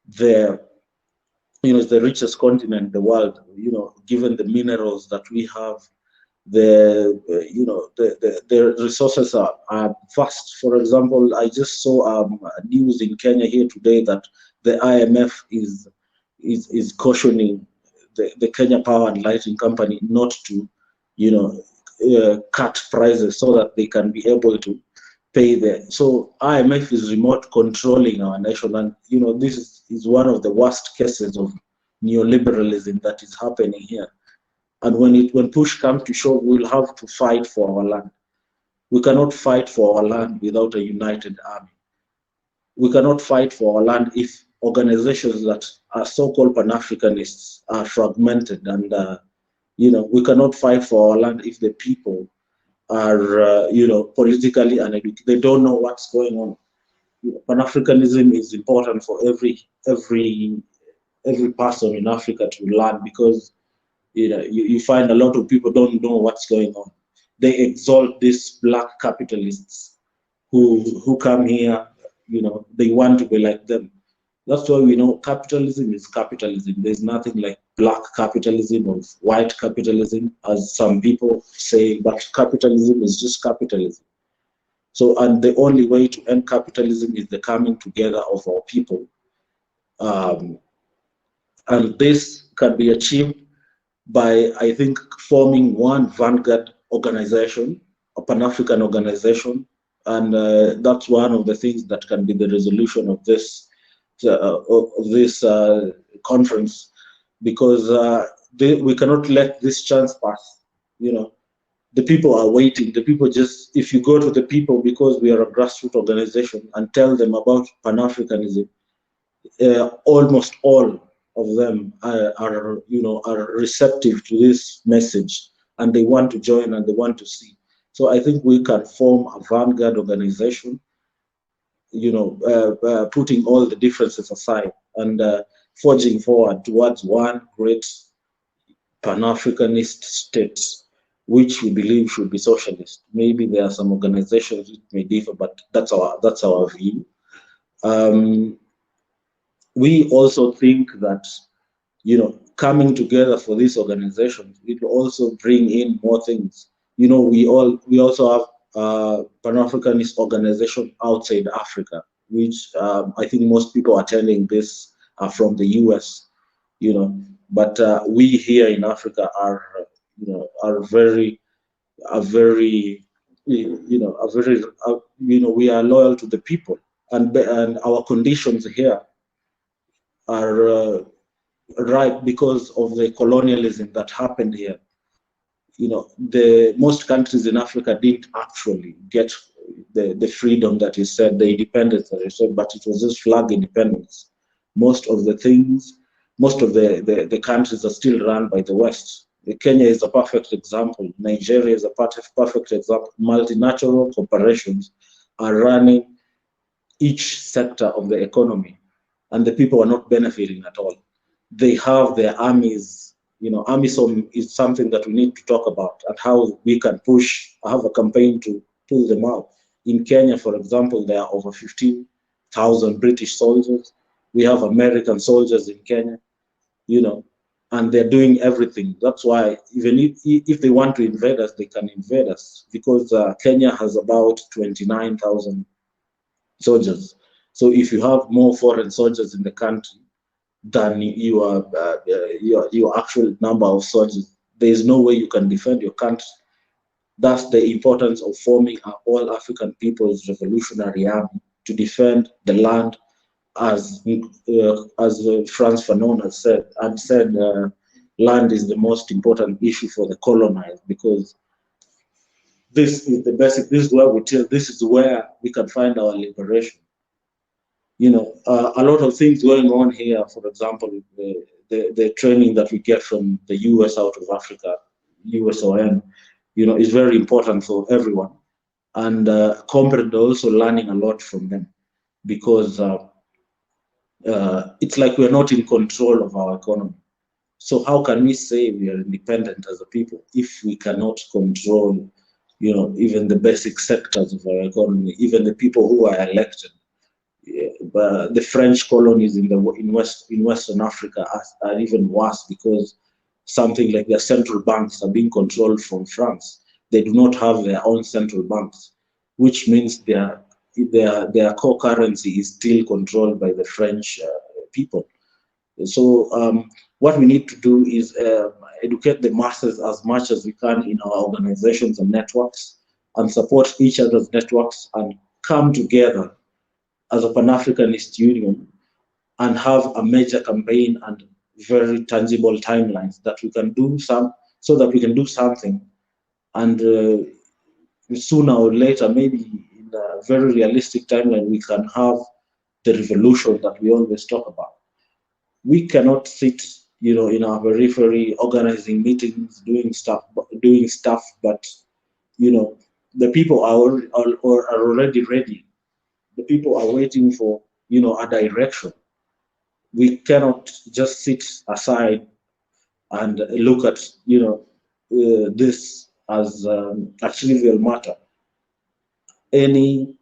the richest continent in the world, given the minerals that we have. The resources are vast. For example, I just saw news in Kenya here today that the IMF is cautioning the Kenya Power and Lighting Company not to cut prices, so that they can be able to pay there. So IMF is remote controlling our nation, and this is one of the worst cases of neoliberalism that is happening here. And when push comes to shove, we'll have to fight for our land. We cannot fight for our land without a united army. We cannot fight for our land if organizations that are so-called Pan-Africanists are fragmented, and we cannot fight for our land if the people are politically uneducated. They don't know what's going on. Pan-Africanism is important for every person in Africa to learn, because you find a lot of people don't know what's going on. They exalt these black capitalists who come here. They want to be like them. That's why we know capitalism is capitalism. There's nothing like black capitalism or white capitalism, as some people say, but capitalism is just capitalism. So, and the only way to end capitalism is the coming together of our people. And this can be achieved by, I think, forming one vanguard organization, a Pan-African organization. And that's one of the things that can be the resolution of this conference, because we cannot let this chance pass. The people are waiting. The people if you go to the people, because we are a grassroots organization, and tell them about Pan-Africanism, almost all of them are receptive to this message, and they want to join and they want to see. So I think we can form a vanguard organization, putting all the differences aside and forging forward towards one great Pan-Africanist state, which we believe should be socialist. Maybe there are some organizations which may differ, but that's our view. We also think that coming together for these organizations, it will also bring in more things. We also have Pan-Africanist organization outside Africa, which I think most people attending this are from the US, but we here in Africa are very we are loyal to the people, and our conditions here are right because of the colonialism that happened here. Most countries in Africa didn't actually get the freedom that is said, the independence that is said, but it was just flag independence. Most of the countries are still run by the West. Kenya is a perfect example. Nigeria is a perfect example. Multinational corporations are running each sector of the economy, and the people are not benefiting at all. They have their armies. AMISOM is something that we need to talk about, and how we can have a campaign to pull them out. In Kenya, for example, there are over 15,000 British soldiers. We have American soldiers in Kenya, and they're doing everything. That's why even if they want to invade us, they can invade us, because Kenya has about 29,000 soldiers. So if you have more foreign soldiers in the country than your actual number of soldiers, there is no way you can defend your country. That's the importance of forming an all-African People's Revolutionary Army to defend the land, as Frantz Fanon has said, land is the most important issue for the colonized, because this is the basic. This is where this is where we can find our liberation. A lot of things going on here. For example, the training that we get from the US out of Africa, USON, is very important for everyone. And Comrade also learning a lot from them, because it's like we're not in control of our economy. So how can we say we are independent as a people if we cannot control, even the basic sectors of our economy, even the people who are elected? The French colonies in Western Africa are even worse, because something like their central banks are being controlled from France. They do not have their own central banks, which means their core currency is still controlled by the French people. So what we need to do is educate the masses as much as we can in our organizations and networks, and support each other's networks, and come together as a Pan-Africanist union and have a major campaign and very tangible timelines that we can do so that we can do something, and sooner or later, maybe in a very realistic timeline, we can have the revolution that we always talk about. We cannot sit, in our periphery, organizing meetings, doing stuff, but the people are already ready. The people are waiting for a direction. We cannot just sit aside and look at this as a trivial matter. Any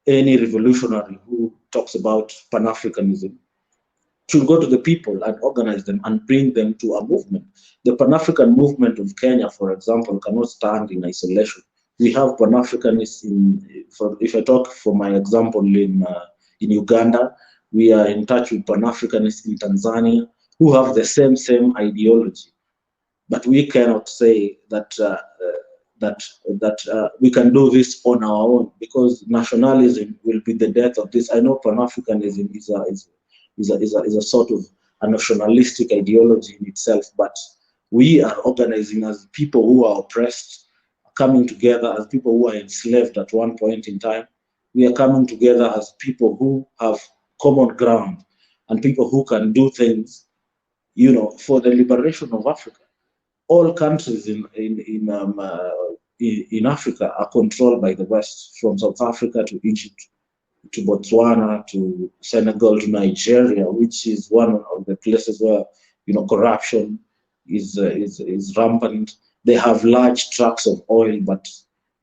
revolutionary who talks about Pan-Africanism should go to the people and organize them and bring them to a movement. The Pan-African movement of Kenya, for example, cannot stand in isolation. We have Pan-Africanists if I talk for my example in Uganda, we are in touch with Pan-Africanists in Tanzania who have the same ideology. But we cannot say that we can do this on our own, because nationalism will be the death of this. I know Pan-Africanism is a sort of a nationalistic ideology in itself, but we are organizing as people who are oppressed, coming together as people who are enslaved at one point in time. We are coming together as people who have common ground and people who can do things, for the liberation of Africa. All countries in Africa are controlled by the West, from South Africa to Egypt, to Botswana, to Senegal, to Nigeria, which is one of the places where corruption is rampant. They have large trucks of oil, but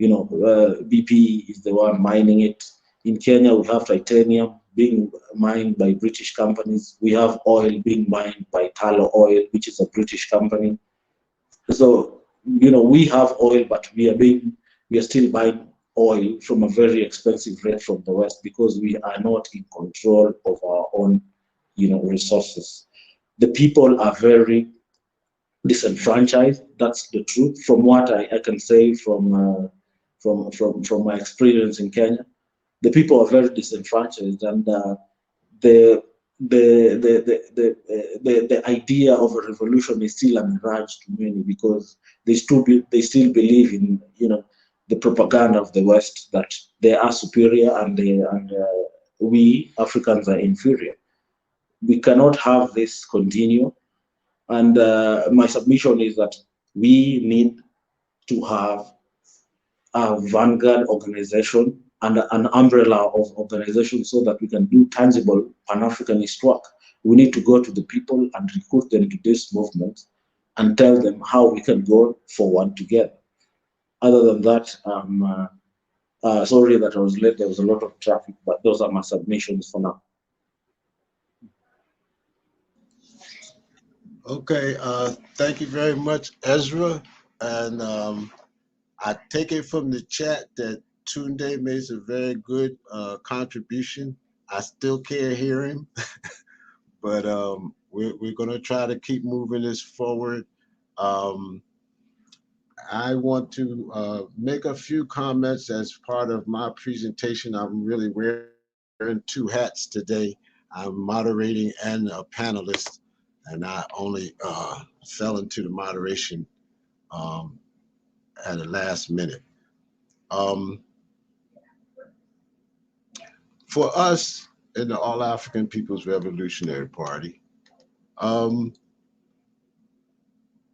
BP is the one mining it. In Kenya, we have titanium being mined by British companies. We have oil being mined by Talo Oil, which is a British company. So we have oil, but we are still buying oil from a very expensive rate from the West, because we are not in control of our own resources. The people are very disenfranchised. That's the truth. From what I can say from my experience in Kenya, the people are very disenfranchised, and the idea of a revolution is still a mirage to many, because they still believe in the propaganda of the West, that they are superior and we Africans are inferior. We cannot have this continue. And my submission is that we need to have a vanguard organization and an umbrella of organizations so that we can do tangible Pan-Africanist work. We need to go to the people and recruit them to this movement and tell them how we can go forward together. Other than that, sorry that I was late. There was a lot of traffic, but those are my submissions for now. Okay, thank you very much, Ezra. And I take it from the chat that Tunde made a very good contribution. I still can't hear him, but we're going to try to keep moving this forward. I want to make a few comments as part of my presentation. I'm really wearing two hats today. I'm moderating and a panelist, and I only fell into the moderation at the last minute. For us in the All African People's Revolutionary Party,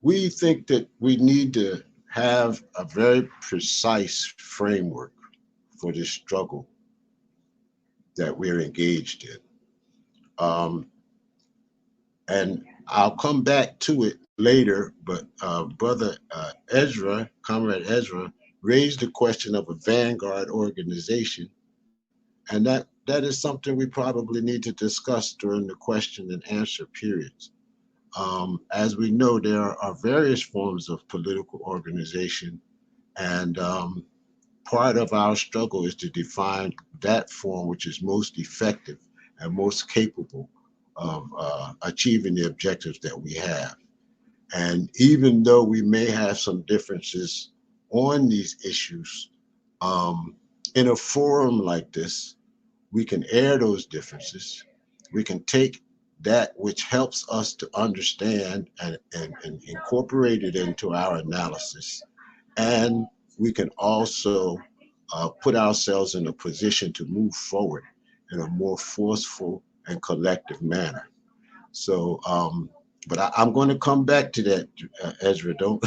we think that we need to have a very precise framework for this struggle that we're engaged in. And I'll come back to it later, but Brother Comrade Ezra, raised the question of a vanguard organization. And that is something we probably need to discuss during the question and answer periods. As we know, there are various forms of political organization, and part of our struggle is to define that form which is most effective and most capable of achieving the objectives that we have. And even though we may have some differences on these issues, in a forum like this, we can air those differences. We can take that which helps us to understand and incorporate it into our analysis. And we can also put ourselves in a position to move forward in a more forceful and collective manner. So, but I'm going to come back to that, Ezra. Don't,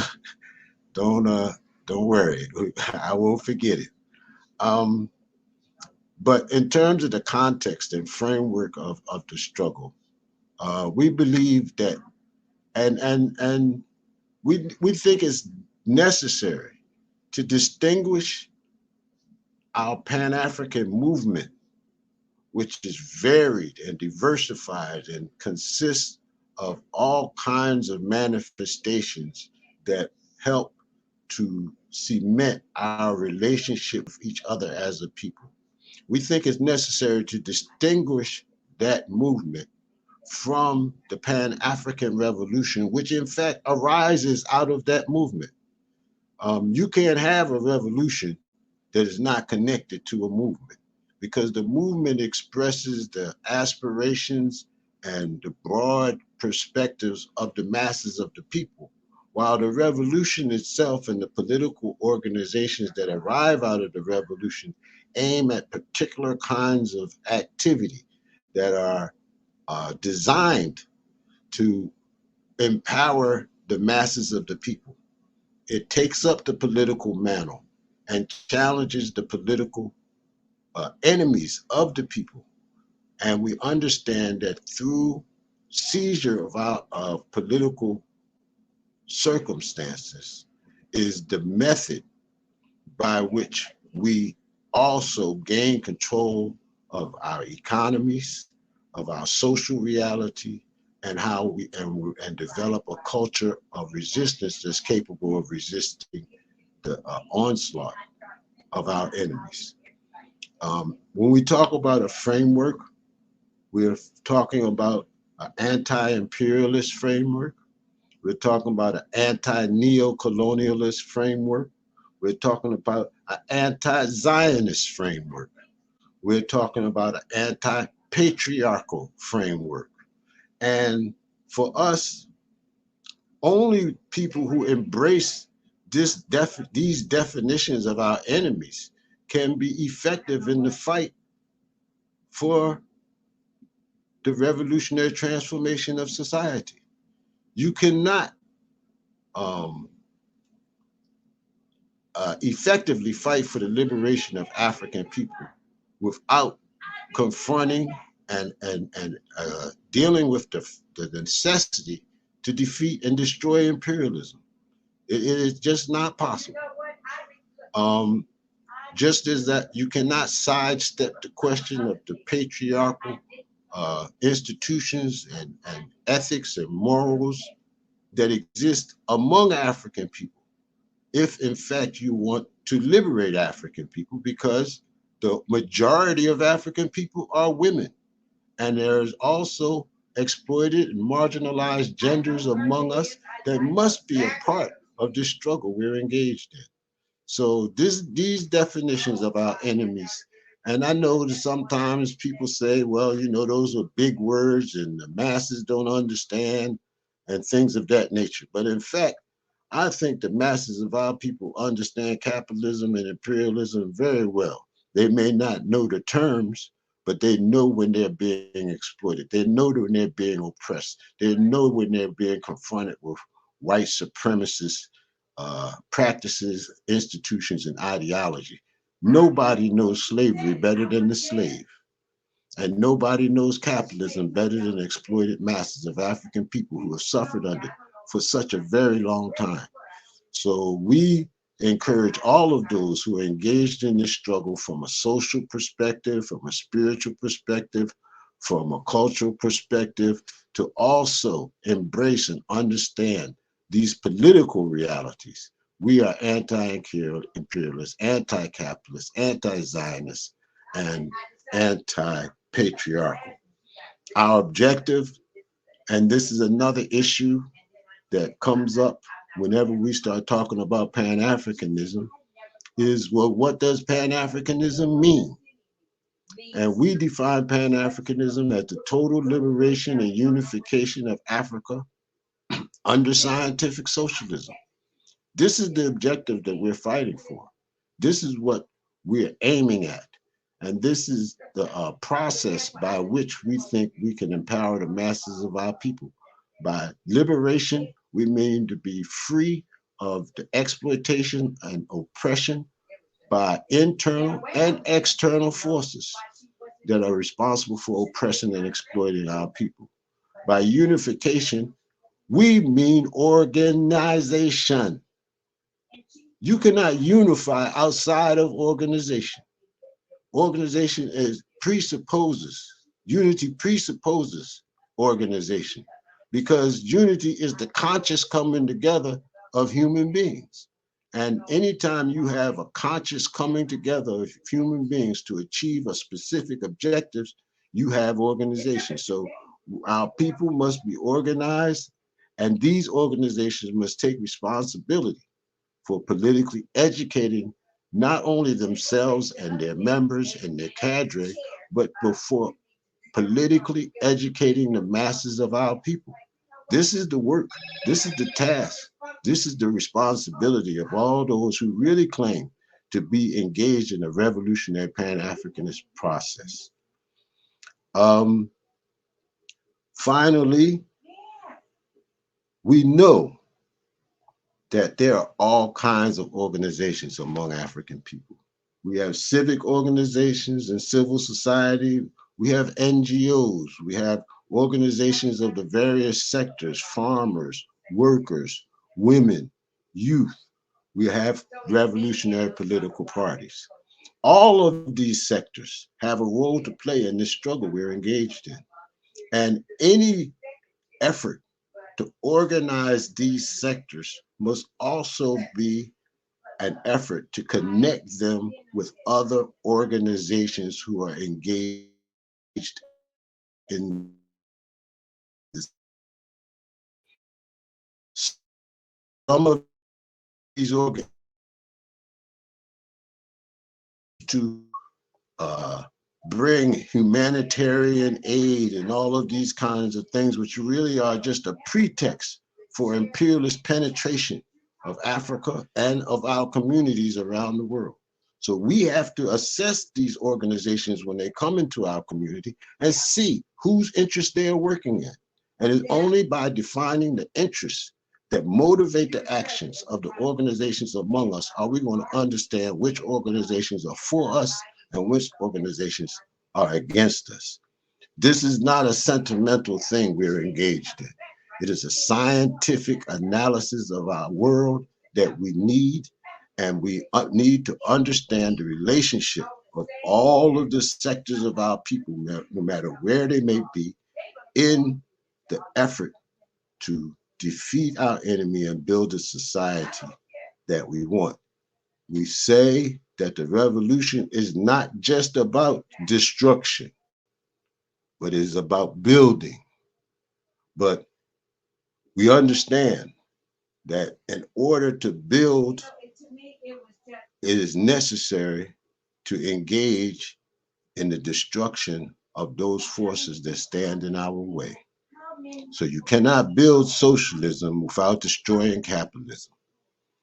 uh, don't worry. I won't forget it. Um, but in terms of the context and framework of the struggle, we believe that, and we think it's necessary to distinguish our Pan-African movement, which is varied and diversified and consists of all kinds of manifestations that help to cement our relationship with each other as a people. We think it's necessary to distinguish that movement from the Pan-African Revolution, which in fact arises out of that movement. You can't have a revolution that is not connected to a movement, because the movement expresses the aspirations and the broad perspectives of the masses of the people, while the revolution itself and the political organizations that arrive out of the revolution aim at particular kinds of activity that are designed to empower the masses of the people. It takes up the political mantle and challenges the political enemies of the people. And we understand that through seizure of our political circumstances is the method by which we also gain control of our economies, of our social reality, and how and develop a culture of resistance that's capable of resisting the onslaught of our enemies. When we talk about a framework, we're talking about an anti-imperialist framework. We're talking about an anti-neo-colonialist framework. We're talking about an anti-Zionist framework. We're talking about an anti-patriarchal framework. And for us, only people who embrace these definitions of our enemies can be effective in the fight for the revolutionary transformation of society. You cannot effectively fight for the liberation of African people without confronting and dealing with the necessity to defeat and destroy imperialism. It is just not possible. Just as that you cannot sidestep the question of the patriarchal institutions and ethics and morals that exist among African people, if in fact you want to liberate African people, because the majority of African people are women. And there's also exploited and marginalized genders among us that must be a part of this struggle we're engaged in. So these definitions of our enemies, and I know that sometimes people say, well, those are big words and the masses don't understand and things of that nature. But in fact, I think the masses of our people understand capitalism and imperialism very well. They may not know the terms, but they know when they're being exploited. They know when they're being oppressed. They know when they're being confronted with white supremacist practices, institutions, and ideology. Nobody knows slavery better than the slave. And nobody knows capitalism better than the exploited masses of African people who have suffered under it for such a very long time. So we encourage all of those who are engaged in this struggle from a social perspective, from a spiritual perspective, from a cultural perspective, to also embrace and understand these political realities. We are anti-imperialist, anti-capitalist, anti-Zionist, and anti-patriarchal. Our objective, and this is another issue that comes up whenever we start talking about Pan-Africanism, is, well, what does Pan-Africanism mean? And we define Pan-Africanism as the total liberation and unification of Africa under scientific socialism. This is the objective that we're fighting for. This is what we're aiming at. And this is the process by which we think we can empower the masses of our people. By liberation, we mean to be free of the exploitation and oppression by internal and external forces that are responsible for oppressing and exploiting our people. By unification, we mean organization. You cannot unify outside of organization. Organization unity presupposes organization, because unity is the conscious coming together of human beings. And anytime you have a conscious coming together of human beings to achieve a specific objectives, you have organization. So our people must be organized, and these organizations must take responsibility for politically educating not only themselves and their members and their cadre, but for politically educating the masses of our people. This is the work, this is the task, this is the responsibility of all those who really claim to be engaged in the revolutionary Pan-Africanist process. Finally, we know that there are all kinds of organizations among African people. We have civic organizations and civil society. We have NGOs. We have organizations of the various sectors, farmers, workers, women, youth. We have revolutionary political parties. All of these sectors have a role to play in this struggle we're engaged in. And any effort to organize these sectors must also be an effort to connect them with other organizations who are engaged in this. Some of these organizations to bring humanitarian aid and all of these kinds of things, which really are just a pretext for imperialist penetration of Africa and of our communities around the world. So we have to assess these organizations when they come into our community and see whose interests they are working in. And it's only by defining the interests that motivate the actions of the organizations among us are we going to understand which organizations are for us and which organizations are against us. This is not a sentimental thing we're engaged in. It is a scientific analysis of our world that we need, and we need to understand the relationship of all of the sectors of our people, no matter where they may be, in the effort to defeat our enemy and build a society that we want. We say that the revolution is not just about destruction, but it is about building. But we understand that in order to build, it is necessary to engage in the destruction of those forces that stand in our way. So you cannot build socialism without destroying capitalism.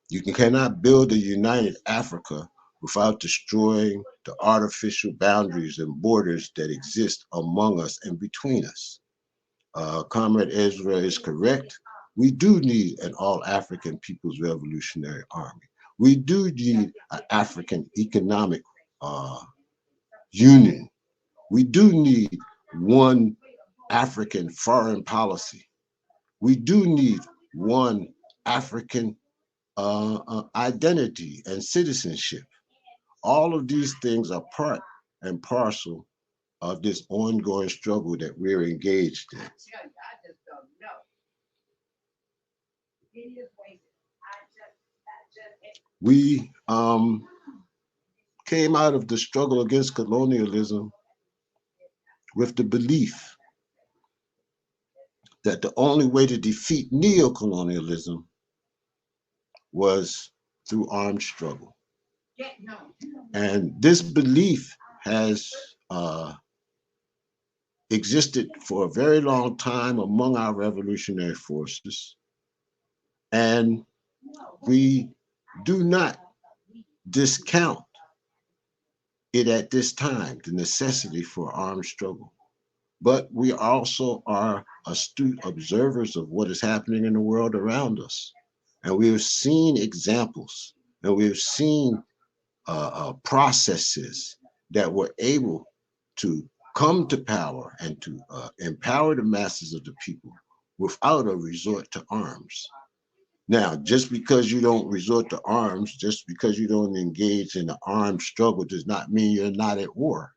You cannot build a united Africa without destroying the artificial boundaries and borders that exist among us and between us. Comrade Ezra is correct. We do need an all-African People's Revolutionary Army. We do need an African economic union. We do need one African foreign policy. We do need one African identity and citizenship. All of these things are part and parcel of this ongoing struggle that we're engaged in. We came out of the struggle against colonialism with the belief that the only way to defeat neocolonialism was through armed struggle. And this belief has existed for a very long time among our revolutionary forces. And we do not discount it at this time, the necessity for armed struggle. But we also are astute observers of what is happening in the world around us. And we have seen examples, and we have seen processes that were able to come to power and to empower the masses of the people without a resort to arms. Now, just because you don't resort to arms, just because you don't engage in an armed struggle does not mean you're not at war.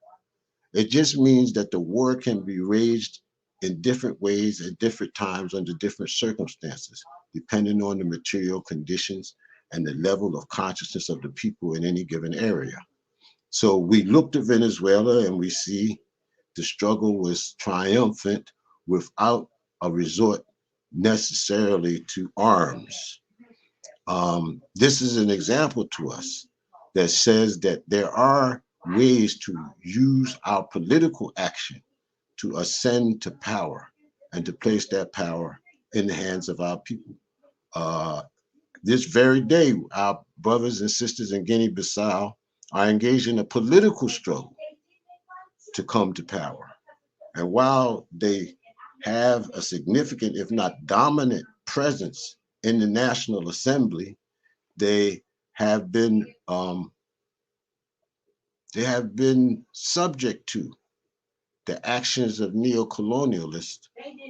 It just means that the war can be waged in different ways at different times under different circumstances, depending on the material conditions and the level of consciousness of the people in any given area. So we look to Venezuela and we see the struggle was triumphant without a resort necessarily to arms. This is an example to us that says that there are ways to use our political action to ascend to power and to place that power in the hands of our people. This very day, our brothers and sisters in Guinea-Bissau are engaged in a political struggle to come to power. And while they have a significant, if not dominant, presence in the National Assembly, they have been subject to the actions of neo-colonialists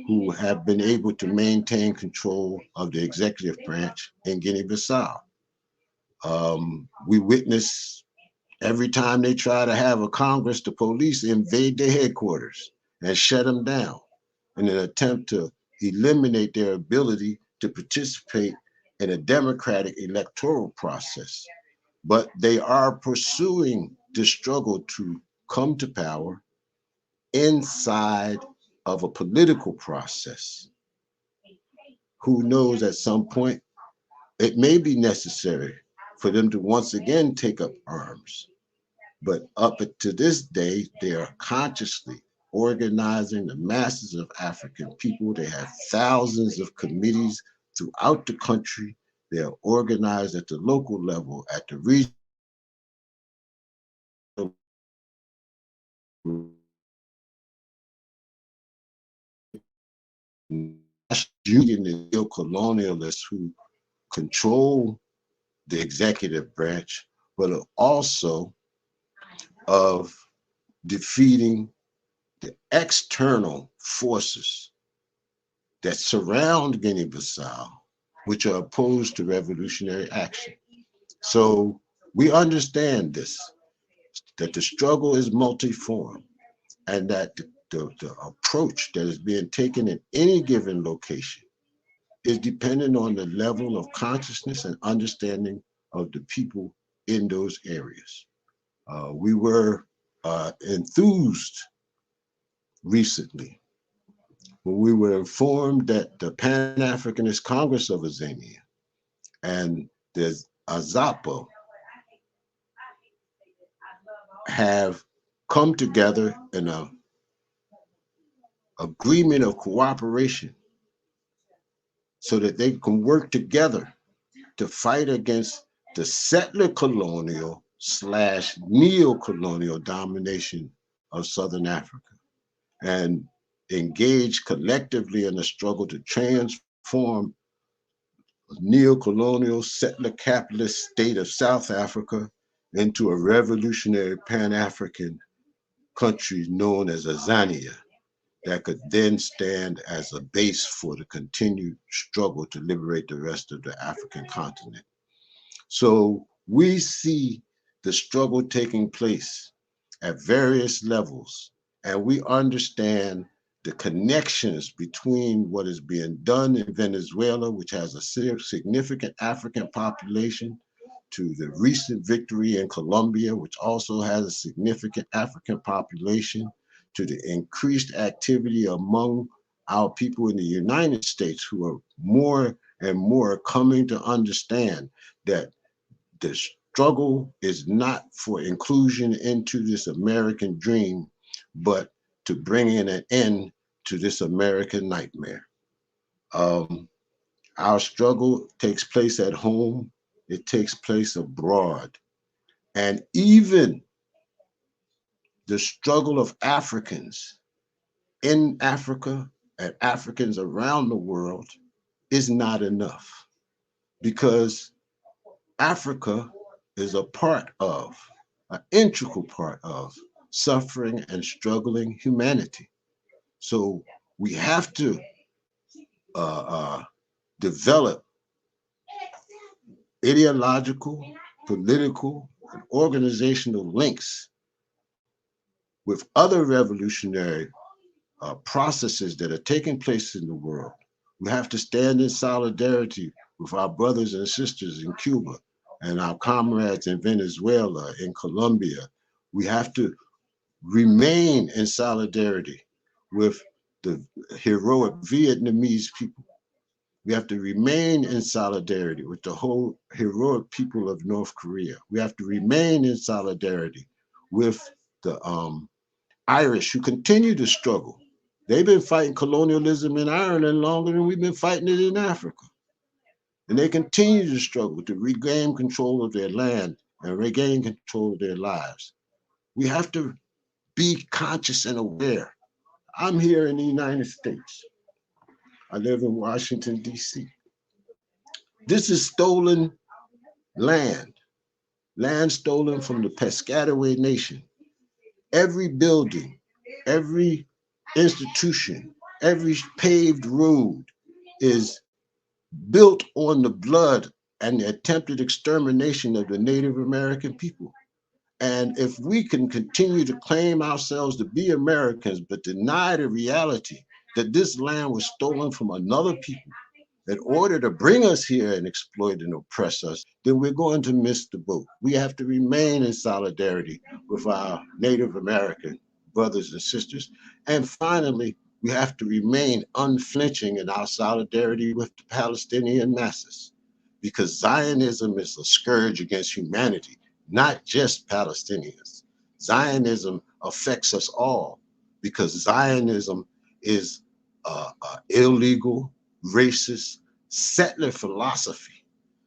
who have been able to maintain control of the executive branch in Guinea-Bissau. We witness every time they try to have a Congress, the police invade their headquarters and shut them down in an attempt to eliminate their ability to participate in a democratic electoral process. But they are pursuing the struggle to come to power inside of a political process. Who knows, at some point, it may be necessary for them to once again take up arms. But up to this day, they are consciously organizing the masses of African people. They have thousands of committees throughout the country. They are organized at the local level, at the regional union, the neo-colonialists who control the executive branch, but also of defeating the external forces that surround Guinea-Bissau, which are opposed to revolutionary action. So we understand this, that the struggle is multiform, and that the approach that is being taken in any given location is dependent on the level of consciousness and understanding of the people in those areas. We were enthused recently when we were informed that the Pan-Africanist Congress of Azania and the AZAPO have come together in an agreement of cooperation so that they can work together to fight against the settler colonial / neo-colonial domination of Southern Africa and engage collectively in a struggle to transform the neo-colonial settler capitalist state of South Africa into a revolutionary Pan-African country known as Azania that could then stand as a base for the continued struggle to liberate the rest of the African continent. So we see the struggle taking place at various levels, and we understand the connections between what is being done in Venezuela, which has a significant African population, to the recent victory in Colombia, which also has a significant African population, to the increased activity among our people in the United States, who are more and more coming to understand that the struggle is not for inclusion into this American dream, but to bring in an end to this American nightmare. Our struggle takes place at home, it takes place abroad. And even the struggle of Africans in Africa and Africans around the world is not enough, because Africa is a part of, an integral part of suffering and struggling humanity. So we have to develop ideological, political, and organizational links with other revolutionary processes that are taking place in the world. We have to stand in solidarity with our brothers and sisters in Cuba and our comrades in Venezuela, in Colombia. We have to remain in solidarity with the heroic Vietnamese people. We have to remain in solidarity with the whole heroic people of North Korea. We have to remain in solidarity with the Irish who continue to struggle. They've been fighting colonialism in Ireland longer than we've been fighting it in Africa. And they continue to struggle to regain control of their land and regain control of their lives. We have to be conscious and aware. I'm here in the United States. I live in Washington, D.C. This is stolen land stolen from the Piscataway Nation. Every building, every institution, every paved road is built on the blood and the attempted extermination of the Native American people. And if we can continue to claim ourselves to be Americans, but deny the reality that this land was stolen from another people in order to bring us here and exploit and oppress us, then we're going to miss the boat. We have to remain in solidarity with our Native American brothers and sisters. And finally, we have to remain unflinching in our solidarity with the Palestinian masses, because Zionism is a scourge against humanity, not just Palestinians. Zionism affects us all, because Zionism is illegal, racist, settler philosophy,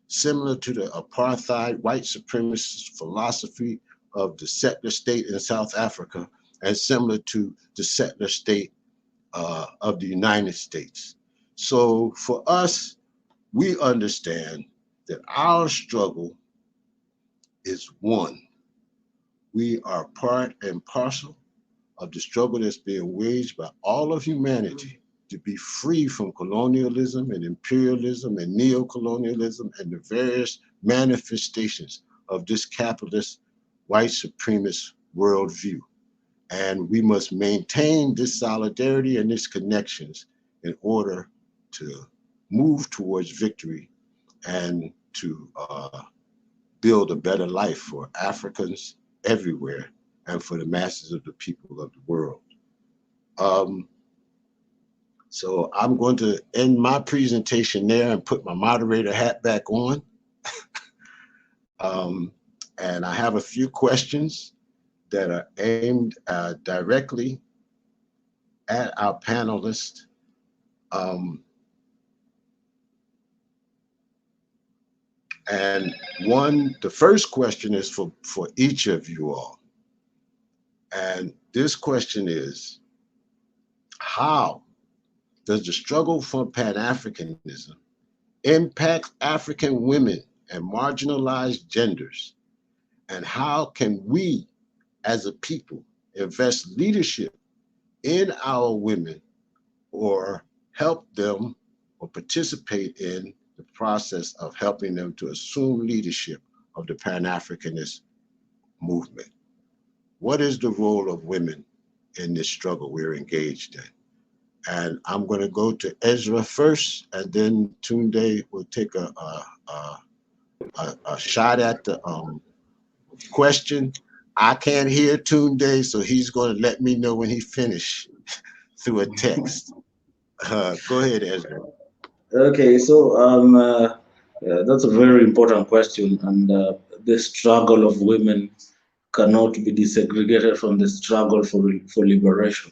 similar to the apartheid white supremacist philosophy of the settler state in South Africa, and similar to the settler state of the United States. So for us, we understand that our struggle is one. We are part and parcel of the struggle that's being waged by all of humanity to be free from colonialism and imperialism and neocolonialism and the various manifestations of this capitalist white supremacist worldview. And we must maintain this solidarity and these connections in order to move towards victory and to build a better life for Africans everywhere and for the masses of the people of the world. So I'm going to end my presentation there and put my moderator hat back on. And I have a few questions that are aimed directly at our panelists. And the first question is for each of you all. And this question is, how does the struggle for Pan-Africanism impact African women and marginalized genders? And how can we, as a people, invest leadership in our women or help them or participate in the process of helping them to assume leadership of the Pan-Africanist movement? What is the role of women in this struggle we're engaged in? And I'm going to go to Ezra first, and then Tunde will take a shot at the question. I can't hear Tunde, so he's going to let me know when he finished through a text. Go ahead, Ezra. Okay, so that's a very important question, and the struggle of women cannot be desegregated from the struggle for liberation.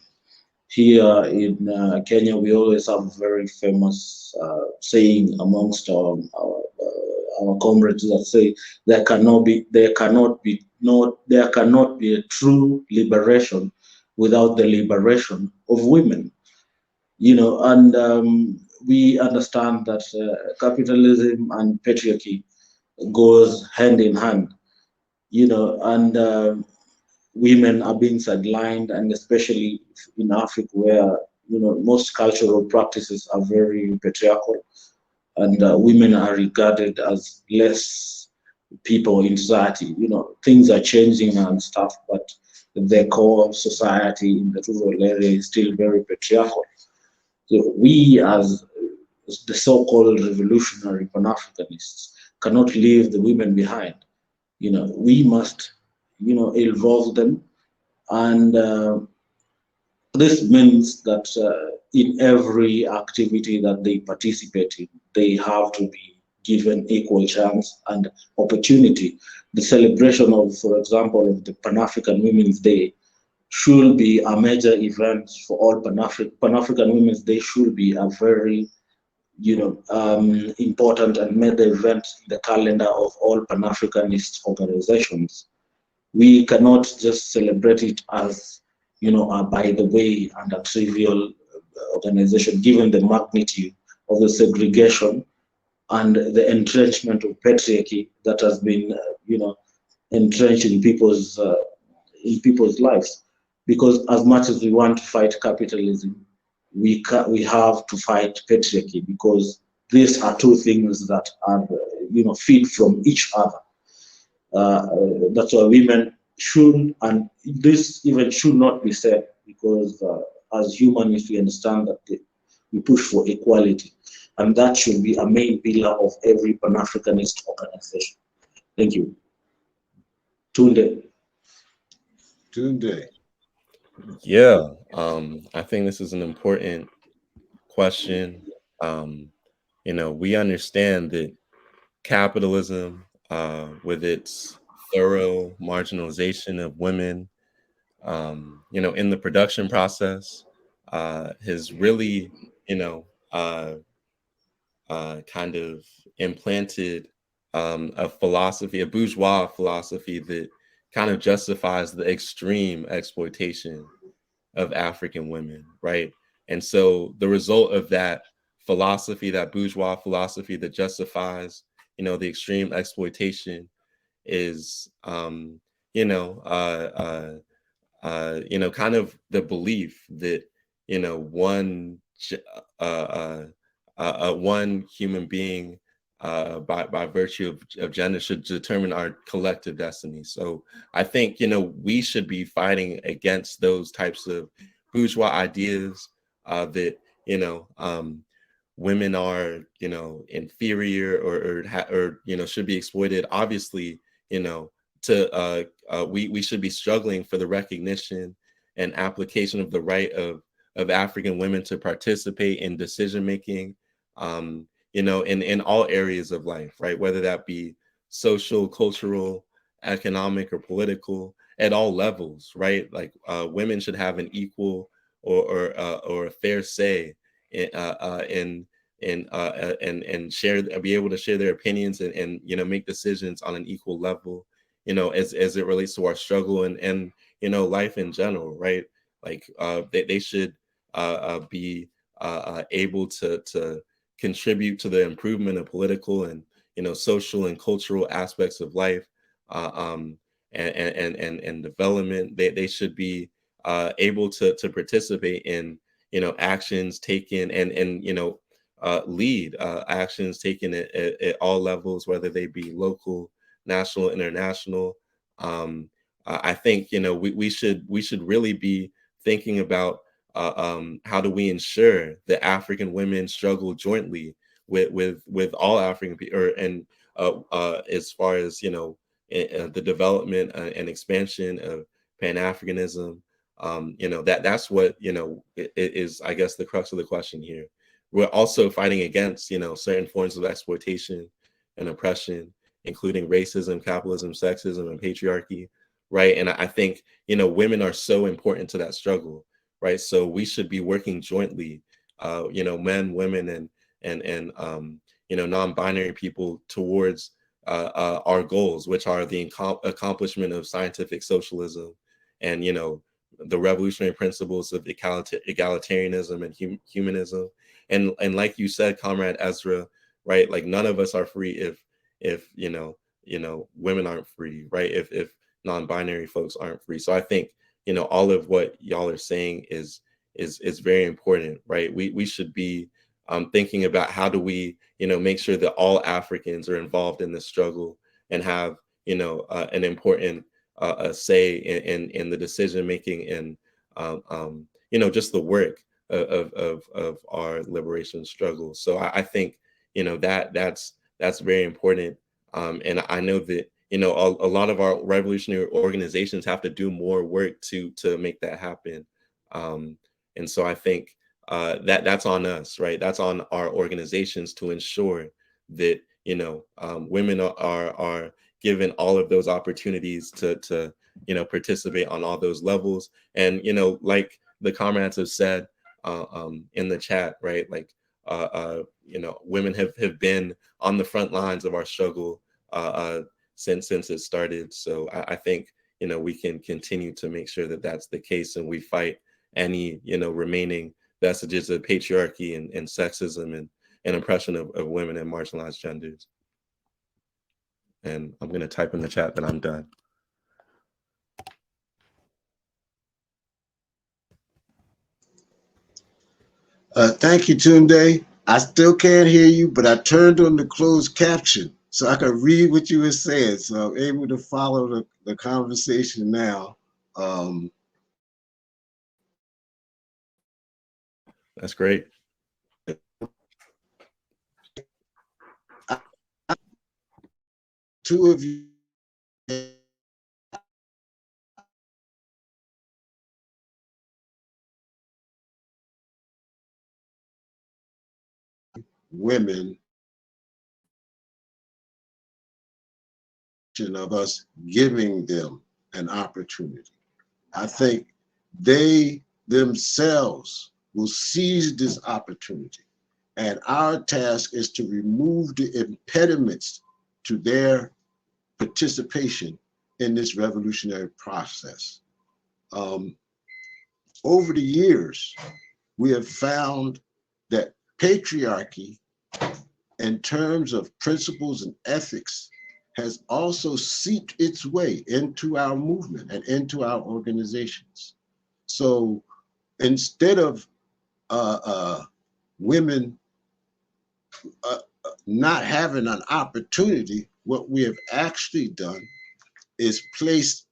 Here in Kenya, we always have a very famous saying amongst our comrades that say there cannot be a true liberation without the liberation of women. And we understand that capitalism and patriarchy goes hand in hand. And women are being sidelined, and especially in Africa, where most cultural practices are very patriarchal, and women are regarded as less people in society. Things are changing and stuff, but the core society in the rural area is still very patriarchal. So we, as the so-called revolutionary Pan-Africanists, cannot leave the women behind. We must, involve them, and this means that in every activity that they participate in, they have to be given equal chance and opportunity. The celebration of, for example, of the Pan-African Women's Day should be a major event for all Pan-African Women's Day should be a very important and major event in the calendar of all Pan-Africanist organizations. We cannot just celebrate it as by the way and a trivial organization, given the magnitude of the segregation and the entrenchment of patriarchy that has been entrenched in people's lives. Because as much as we want to fight capitalism, we have to fight patriarchy, because these are two things that are feed from each other. That's why women should, and this even should not be said, because as humanists we understand that we push for equality, and that should be a main pillar of every Pan-Africanist organization. Thank you. Tunde. Yeah, I think this is an important question. We understand that capitalism, with its thorough marginalization of women, in the production process, has really, kind of implanted a philosophy, a bourgeois philosophy that kind of justifies the extreme exploitation of African women, right? And so the result of that philosophy, that bourgeois philosophy that justifies, the extreme exploitation, is, kind of the belief that, one human being, by virtue of gender, should determine our collective destiny. So I think we should be fighting against those types of bourgeois ideas, that women are inferior, or should be exploited. Obviously, we should be struggling for the recognition and application of the right of African women to participate in decision making, in all areas of life, right? Whether that be social, cultural, economic, or political, at all levels, right? Like women should have an equal or a fair say in and be able to share their opinions and make decisions on an equal level, as it relates to our struggle and life in general, right? Like they should be able to contribute to the improvement of political and social and cultural aspects of life, and development. They should be able to participate in actions taken and lead actions taken at all levels, whether they be local, national, international. I think we should really be thinking about how do we ensure that African women struggle jointly with all African people, and as far as the development and expansion of Pan-Africanism. That's what is, I guess, the crux of the question here. We're also fighting against certain forms of exploitation and oppression including racism, capitalism, sexism, and patriarchy, right? And I think, you know, women are so important to that struggle, right? So we should be working jointly, you know, men, women, and you know, non-binary people towards our goals, which are the accomplishment of scientific socialism, and, you know, the revolutionary principles of egalitarianism and humanism. And like you said, Comrade Ezra, right? Like none of us are free if you know, women aren't free, right? If non-binary folks aren't free. So I think, you know, all of what y'all are saying is very important, right? We should be thinking about how do we, you know, make sure that all Africans are involved in this struggle and have, you know, an important a say in the decision making and you know, just the work of our liberation struggle. So I think, you know, that's very important. And I know that, you know, a lot of our revolutionary organizations have to do more work to make that happen. And so I think that's on us, right? That's on our organizations to ensure that, you know, women are given all of those opportunities to you know, participate on all those levels. And, you know, like the comrades have said in the chat, right? Like you know, women have been on the front lines of our struggle since it started. So I think, you know, we can continue to make sure that that's the case, and we fight any, you know, remaining vestiges of patriarchy and sexism and oppression of women and marginalized genders. And I'm going to type in the chat that I'm done. Thank you, Tunde. I still can't hear you, but I turned on the closed caption so I could read what you were saying. So I'm able to follow the conversation now. That's great. Two of you women of us giving them an opportunity. I think they themselves will seize this opportunity. And our task is to remove the impediments to their participation in this revolutionary process. Over the years, we have found that patriarchy, in terms of principles and ethics, has also seeped its way into our movement and into our organizations. So instead of women not having an opportunity, what we have actually done is placed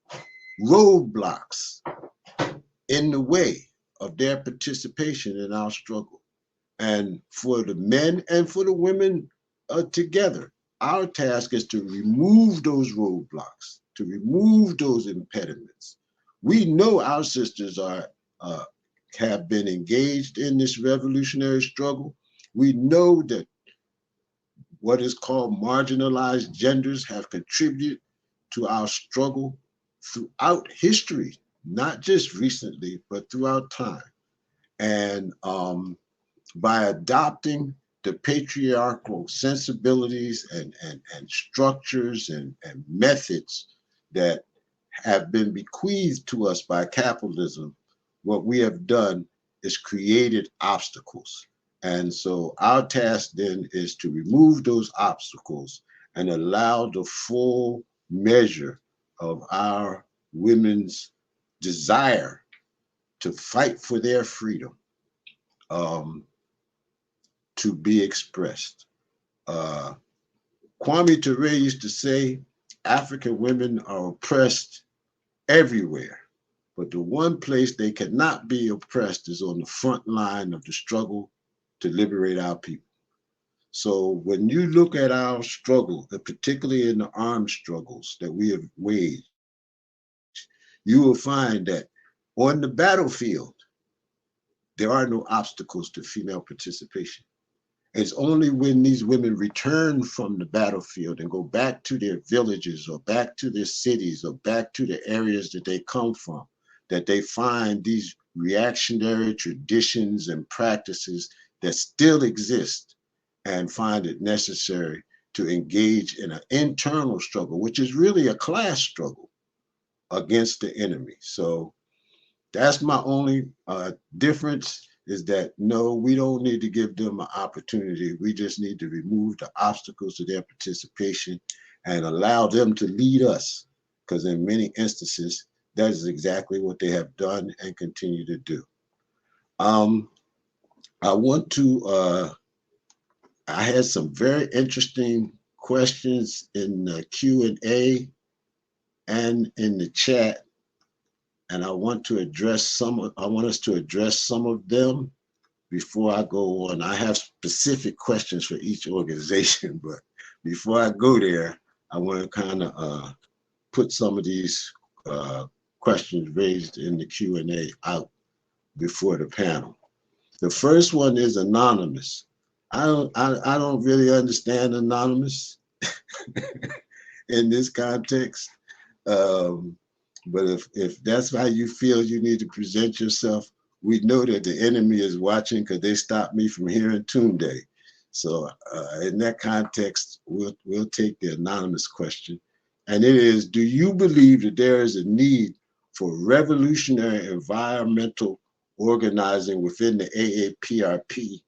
roadblocks in the way of their participation in our struggle. And for the men and for the women together, our task is to remove those roadblocks, to remove those impediments. We know our sisters have been engaged in this revolutionary struggle. We know that what is called marginalized genders have contributed to our struggle throughout history, not just recently, but throughout time. And by adopting the patriarchal sensibilities and structures and methods that have been bequeathed to us by capitalism, what we have done is created obstacles. And so our task then is to remove those obstacles and allow the full measure of our women's desire to fight for their freedom to be expressed. Kwame Ture used to say, African women are oppressed everywhere, but the one place they cannot be oppressed is on the front line of the struggle to liberate our people. So when you look at our struggle, particularly in the armed struggles that we have waged, you will find that on the battlefield, there are no obstacles to female participation. It's only when these women return from the battlefield and go back to their villages or back to their cities or back to the areas that they come from that they find these reactionary traditions and practices that still exist and find it necessary to engage in an internal struggle, which is really a class struggle against the enemy. So that's my only difference, is that no, we don't need to give them an opportunity. We just need to remove the obstacles to their participation and allow them to lead us. Because in many instances, that is exactly what they have done and continue to do. I want to, I had some very interesting questions in the Q&A and in the chat, and I want to address some. I want us to address some of them before I go on. I have specific questions for each organization, but before I go there, I want to kind of put some of these questions raised in the Q&A out before the panel. The first one is anonymous. I don't really understand anonymous in this context. But if that's how you feel you need to present yourself, we know that the enemy is watching because they stopped me from hearing Tunde. So in that context, we'll take the anonymous question. And it is, do you believe that there is a need for revolutionary environmental organizing within the AAPRP?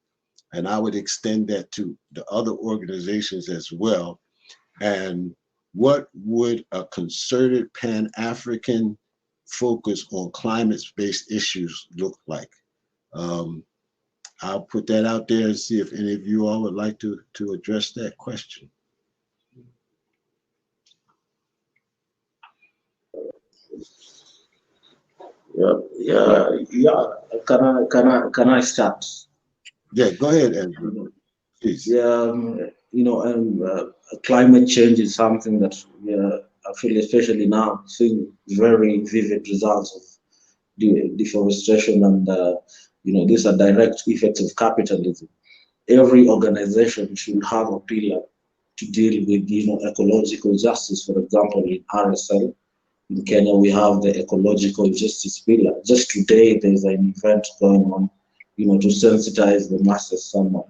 And I would extend that to the other organizations as well. And what would a concerted Pan-African focus on climate-based issues look like? I'll put that out there and see if any of you all would like to address that question. Yeah. Can I start? Yeah, go ahead, Ezra. Please. Yeah, climate change is something that I feel, especially now, seeing very vivid results of deforestation, and these are direct effects of capitalism. Every organization should have a pillar to deal with ecological justice. For example, in RSL in Kenya, we have the ecological justice pillar. Just today, there's an event going on, to sensitize the masses somewhat,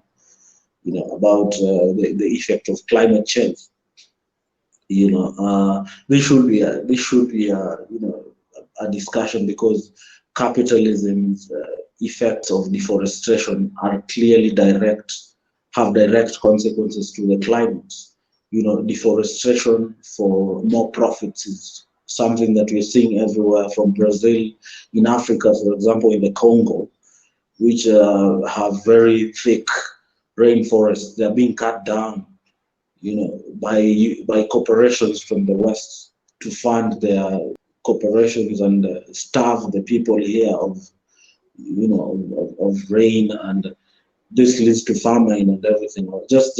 about the effect of climate change. This should be a discussion, because capitalism's effects of deforestation are clearly have direct consequences to the climate. Deforestation for more profits is something that we're seeing everywhere, from Brazil, in Africa, for example, in the Congo, which have very thick rainforests. They're being cut down, by corporations from the West to fund their corporations and starve the people here of rain, and this leads to famine and everything. Just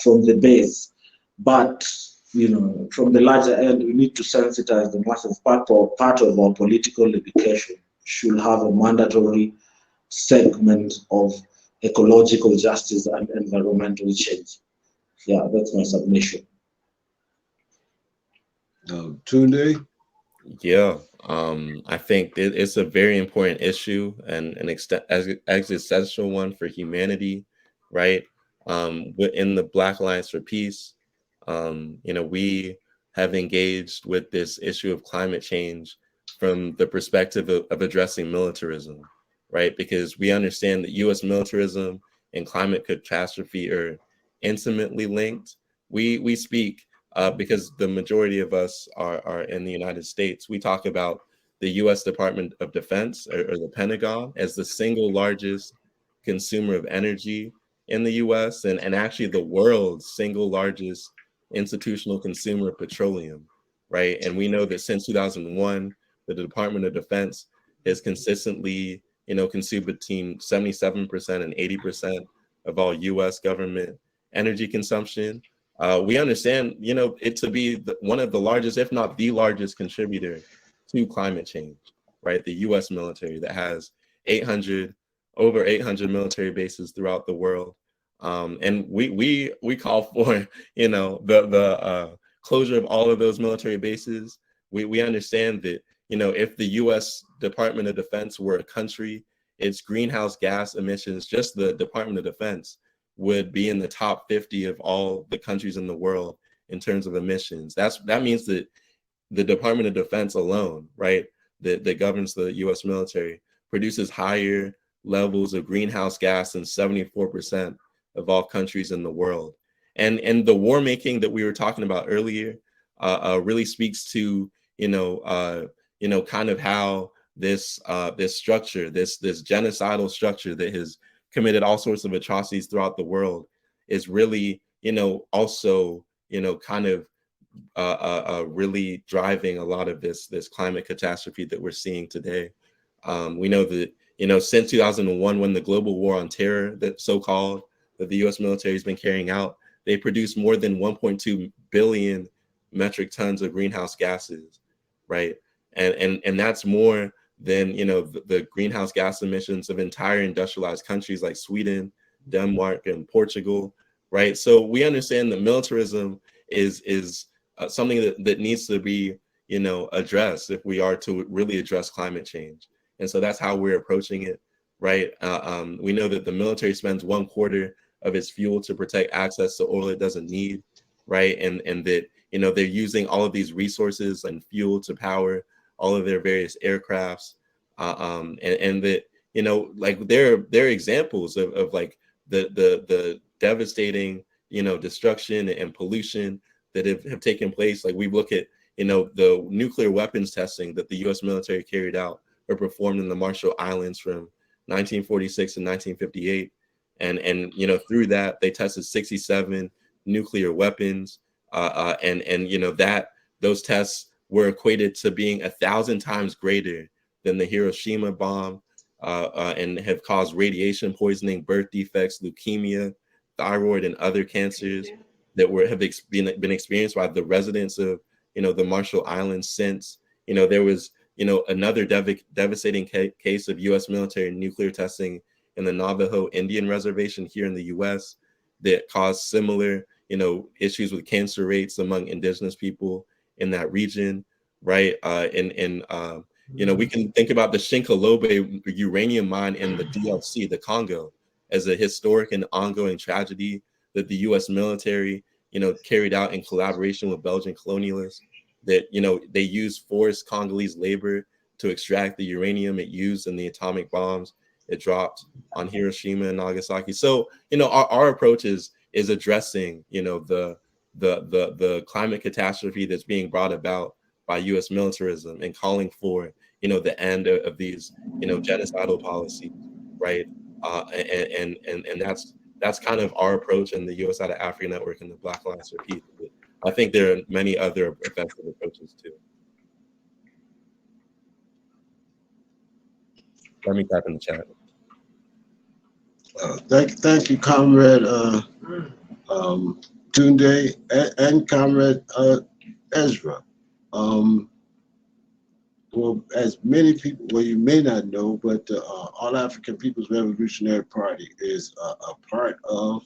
from the base, but from the larger end, we need to sensitize the massive part of our political education should have a mandatory segment of ecological justice and environmental change. Yeah, that's my submission. Tunde? Yeah, I think it's a very important issue and an existential one for humanity, right? Within the Black Alliance for Peace, we have engaged with this issue of climate change from the perspective of addressing militarism, right? Because we understand that U.S. militarism and climate catastrophe are intimately linked. We speak because the majority of us are in the United States. We talk about the U.S. Department of Defense or the Pentagon as the single largest consumer of energy in the U.S. and actually the world's single largest institutional consumer of petroleum, right? And we know that since 2001, the Department of Defense has consistently, consumed between 77% and 80% of all U.S. government energy consumption. We understand, it to be one of the largest, if not the largest contributor to climate change, right? The U.S. military that has over 800 military bases throughout the world. And we call for, you know, the closure of all of those military bases. We understand that, you know, if the U.S. Department of Defense were a country, its greenhouse gas emissions, just the Department of Defense, would be in the top 50 of all the countries in the world in terms of emissions. That means that the Department of Defense alone, right, that governs the U.S. military, produces higher levels of greenhouse gas than 74% of all countries in the world. And the war making that we were talking about earlier really speaks to, kind of how this structure, this genocidal structure that has committed all sorts of atrocities throughout the world, is really, also, kind of really driving a lot of this climate catastrophe that we're seeing today. We know that, since 2001, when the global war on terror, that so-called, that the U.S. military has been carrying out, they produced more than 1.2 billion metric tons of greenhouse gases, right? And that's more than, the greenhouse gas emissions of entire industrialized countries like Sweden, Denmark, and Portugal, right? So we understand that militarism is something that needs to be, addressed if we are to really address climate change. And so that's how we're approaching it, right? We know that the military spends 1/4 of its fuel to protect access to oil it doesn't need, right? And that, they're using all of these resources and fuel to power all of their various aircrafts, and that, like there are examples of like the devastating, destruction and pollution that have taken place. Like we look at, the nuclear weapons testing that the U.S. military carried out or performed in the Marshall Islands from 1946 to 1958. And through that, they tested 67 nuclear weapons. And that those tests were equated to being 1,000 times greater than the Hiroshima bomb, and have caused radiation poisoning, birth defects, leukemia, thyroid, and other cancers that have been experienced by the residents of, the Marshall Islands since. There was, another devastating case of U.S. military nuclear testing in the Navajo Indian Reservation here in the U.S. that caused similar, issues with cancer rates among indigenous people in that region, right? We can think about the Shinkolobwe uranium mine in the DRC, the Congo, as a historic and ongoing tragedy that the U.S. military, carried out in collaboration with Belgian colonialists. That, they used forced Congolese labor to extract the uranium it used in the atomic bombs it dropped on Hiroshima and Nagasaki. So, our approach is addressing, the climate catastrophe that's being brought about by U.S. militarism, and calling for, the end of these, genocidal policies, right? And that's kind of our approach in the U.S. Side of Africa Network and the Black Alliance for Peace. But I think there are many other effective approaches too. Let me type in the chat. Thank you, Comrade Tunde and Comrade Ezra. Well, as many people, well, you may not know, but the All African People's Revolutionary Party is a part of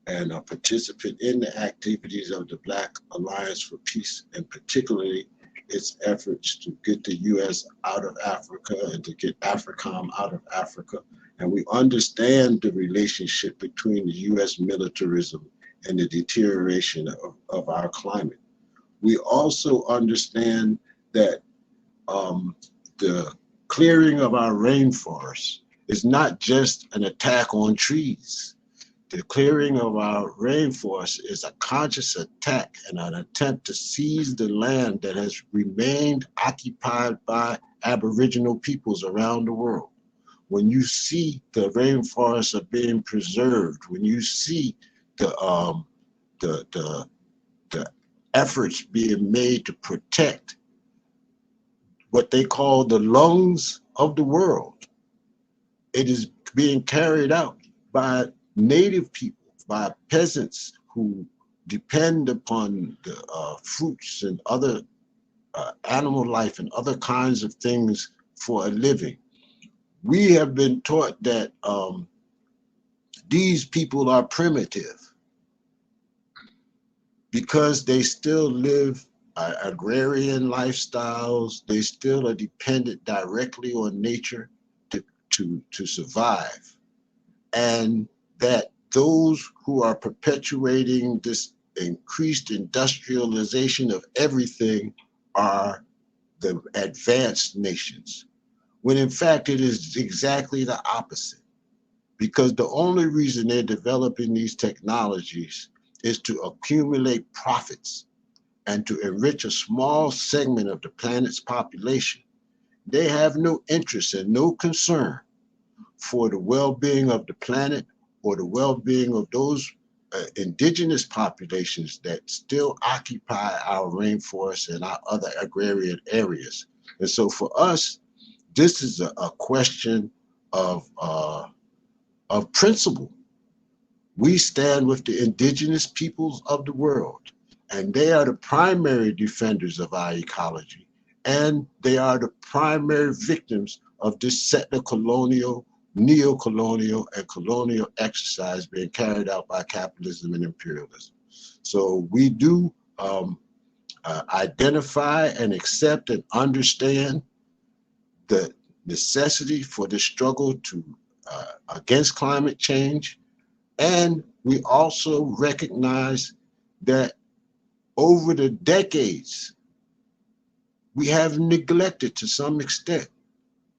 and a participant in the activities of the Black Alliance for Peace, and particularly its efforts to get the U.S. out of Africa and to get AFRICOM out of Africa. And we understand the relationship between the U.S. militarism and the deterioration of our climate. We also understand that the clearing of our rainforests is not just an attack on trees. The clearing of our rainforest is a conscious attack and an attempt to seize the land that has remained occupied by Aboriginal peoples around the world. When you see the rainforests are being preserved, when you see the efforts being made to protect what they call the lungs of the world, it is being carried out by native people, by peasants who depend upon the fruits and other animal life and other kinds of things for a living. We have been taught that These people are primitive because they still live agrarian lifestyles. They still are dependent directly on nature to survive. And that those who are perpetuating this increased industrialization of everything are the advanced nations, when in fact it is exactly the opposite. Because the only reason they're developing these technologies is to accumulate profits and to enrich a small segment of the planet's population. They have no interest and no concern for the well-being of the planet or the well-being of those indigenous populations that still occupy our rainforests and our other agrarian areas. And so for us, this is a question of principle. We stand with the indigenous peoples of the world, and they are the primary defenders of our ecology, and they are the primary victims of this settler colonial, neo-colonial, and colonial exercise being carried out by capitalism and imperialism. So we do identify and accept and understand the necessity for the struggle to against climate change. And we also recognize that over the decades, we have neglected to some extent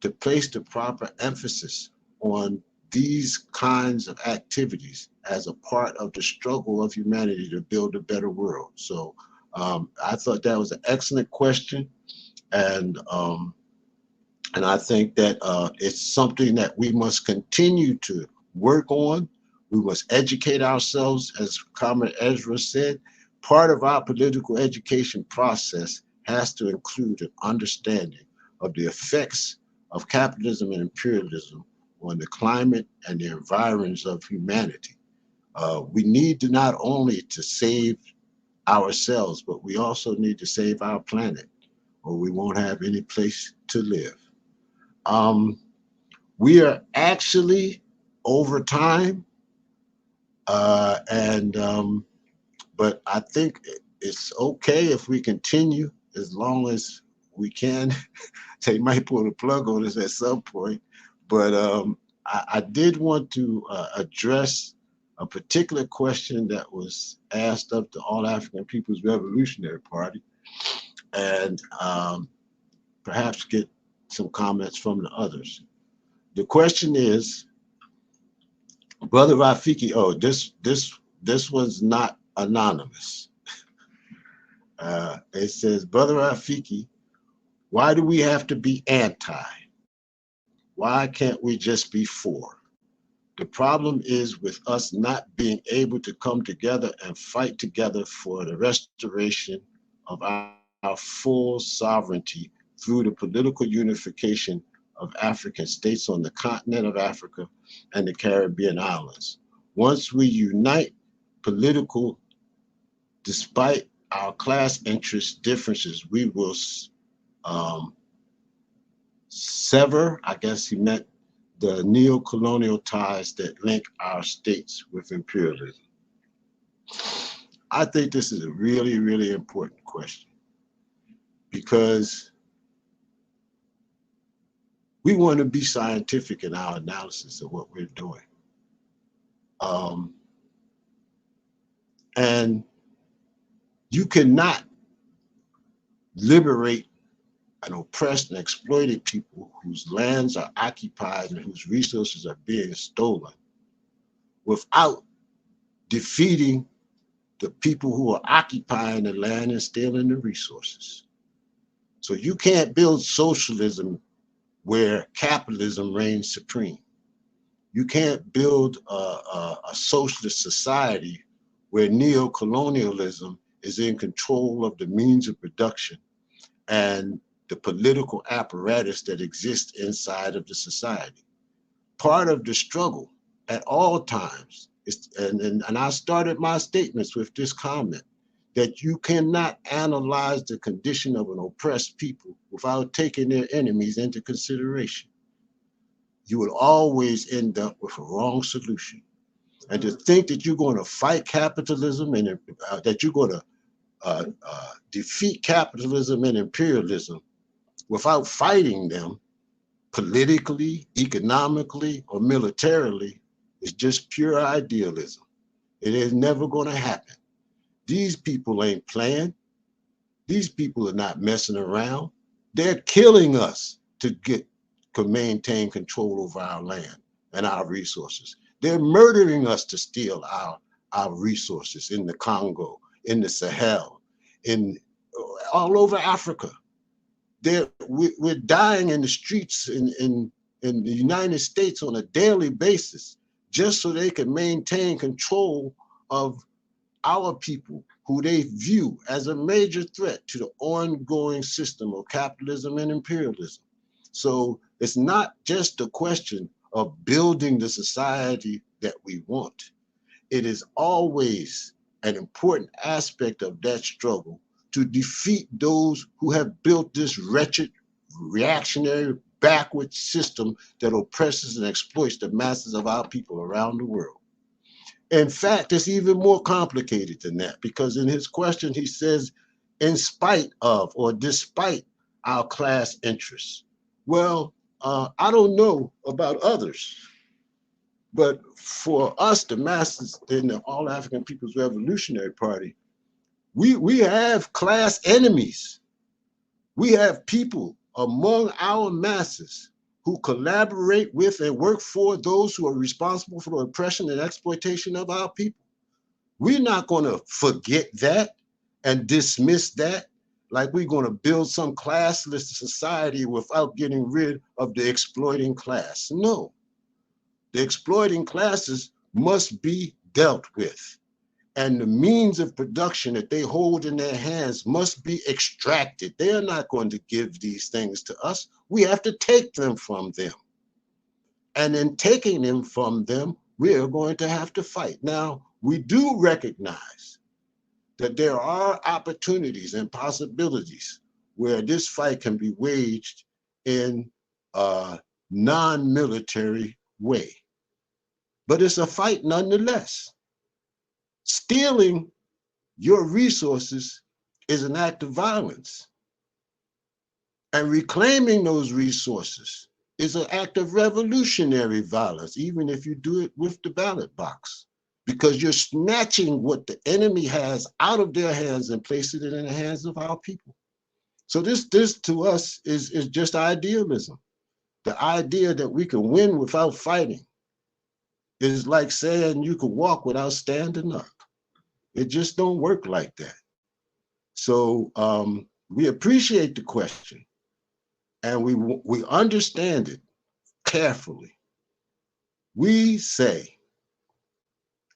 to place the proper emphasis on these kinds of activities as a part of the struggle of humanity to build a better world. So I thought that was an excellent question. And I think that it's something that we must continue to work on. We must educate ourselves, as Comrade Ezra said. Part of our political education process has to include an understanding of the effects of capitalism and imperialism on the climate and the environs of humanity. We need to not only to save ourselves, but we also need to save our planet, or we won't have any place to live. We are actually over time, but I think it's okay if we continue as long as we can. They might pull the plug on us at some point, but I did want to address a particular question that was asked of the All African People's Revolutionary Party, and perhaps get some comments from the others. The question is, Brother Rafiki, oh, this was not anonymous. It says, Brother Rafiki, why do we have to be anti? Why can't we just be for? The problem is with us not being able to come together and fight together for the restoration of our full sovereignty through the political unification of African states on the continent of Africa and the Caribbean islands. Once we unite political, despite our class interest differences, we will sever, I guess he meant, the neo-colonial ties that link our states with imperialism. I think this is a really, really important question, because we want to be scientific in our analysis of what we're doing. And you cannot liberate an oppressed and exploited people whose lands are occupied and whose resources are being stolen without defeating the people who are occupying the land and stealing the resources. So you can't build socialism where capitalism reigns supreme. You can't build a socialist society where neo-colonialism is in control of the means of production and the political apparatus that exists inside of the society. Part of the struggle at all times is, and I started my statements with this comment, that you cannot analyze the condition of an oppressed people without taking their enemies into consideration. You will always end up with a wrong solution. And to think that you're going to fight capitalism and that you're going to defeat capitalism and imperialism without fighting them politically, economically, or militarily is just pure idealism. It is never going to happen. These people ain't playing. These people are not messing around. They're killing us to maintain control over our land and our resources. They're murdering us to steal our resources in the Congo, in the Sahel, all over Africa. We're dying in the streets in the United States on a daily basis just so they can maintain control of our people who they view as a major threat to the ongoing system of capitalism and imperialism. So it's not just a question of building the society that we want. It is always an important aspect of that struggle to defeat those who have built this wretched, reactionary, backward system that oppresses and exploits the masses of our people around the world. In fact, it's even more complicated than that, because in his question, he says, in spite of or despite our class interests. Well, I don't know about others, but for us, the masses in the All African People's Revolutionary Party, we have class enemies. We have people among our masses who collaborate with and work for those who are responsible for the oppression and exploitation of our people. We're not going to forget that and dismiss that like we're going to build some classless society without getting rid of the exploiting class. No, the exploiting classes must be dealt with. And the means of production that they hold in their hands must be extracted. They are not going to give these things to us. We have to take them from them. And in taking them from them, we are going to have to fight. Now, we do recognize that there are opportunities and possibilities where this fight can be waged in a non-military way. But it's a fight nonetheless. Stealing your resources is an act of violence. And reclaiming those resources is an act of revolutionary violence, even if you do it with the ballot box, because you're snatching what the enemy has out of their hands and placing it in the hands of our people. So this to us is just idealism. The idea that we can win without fighting is like saying you can walk without standing up. It just don't work like that. So we appreciate the question, and we understand it carefully. We say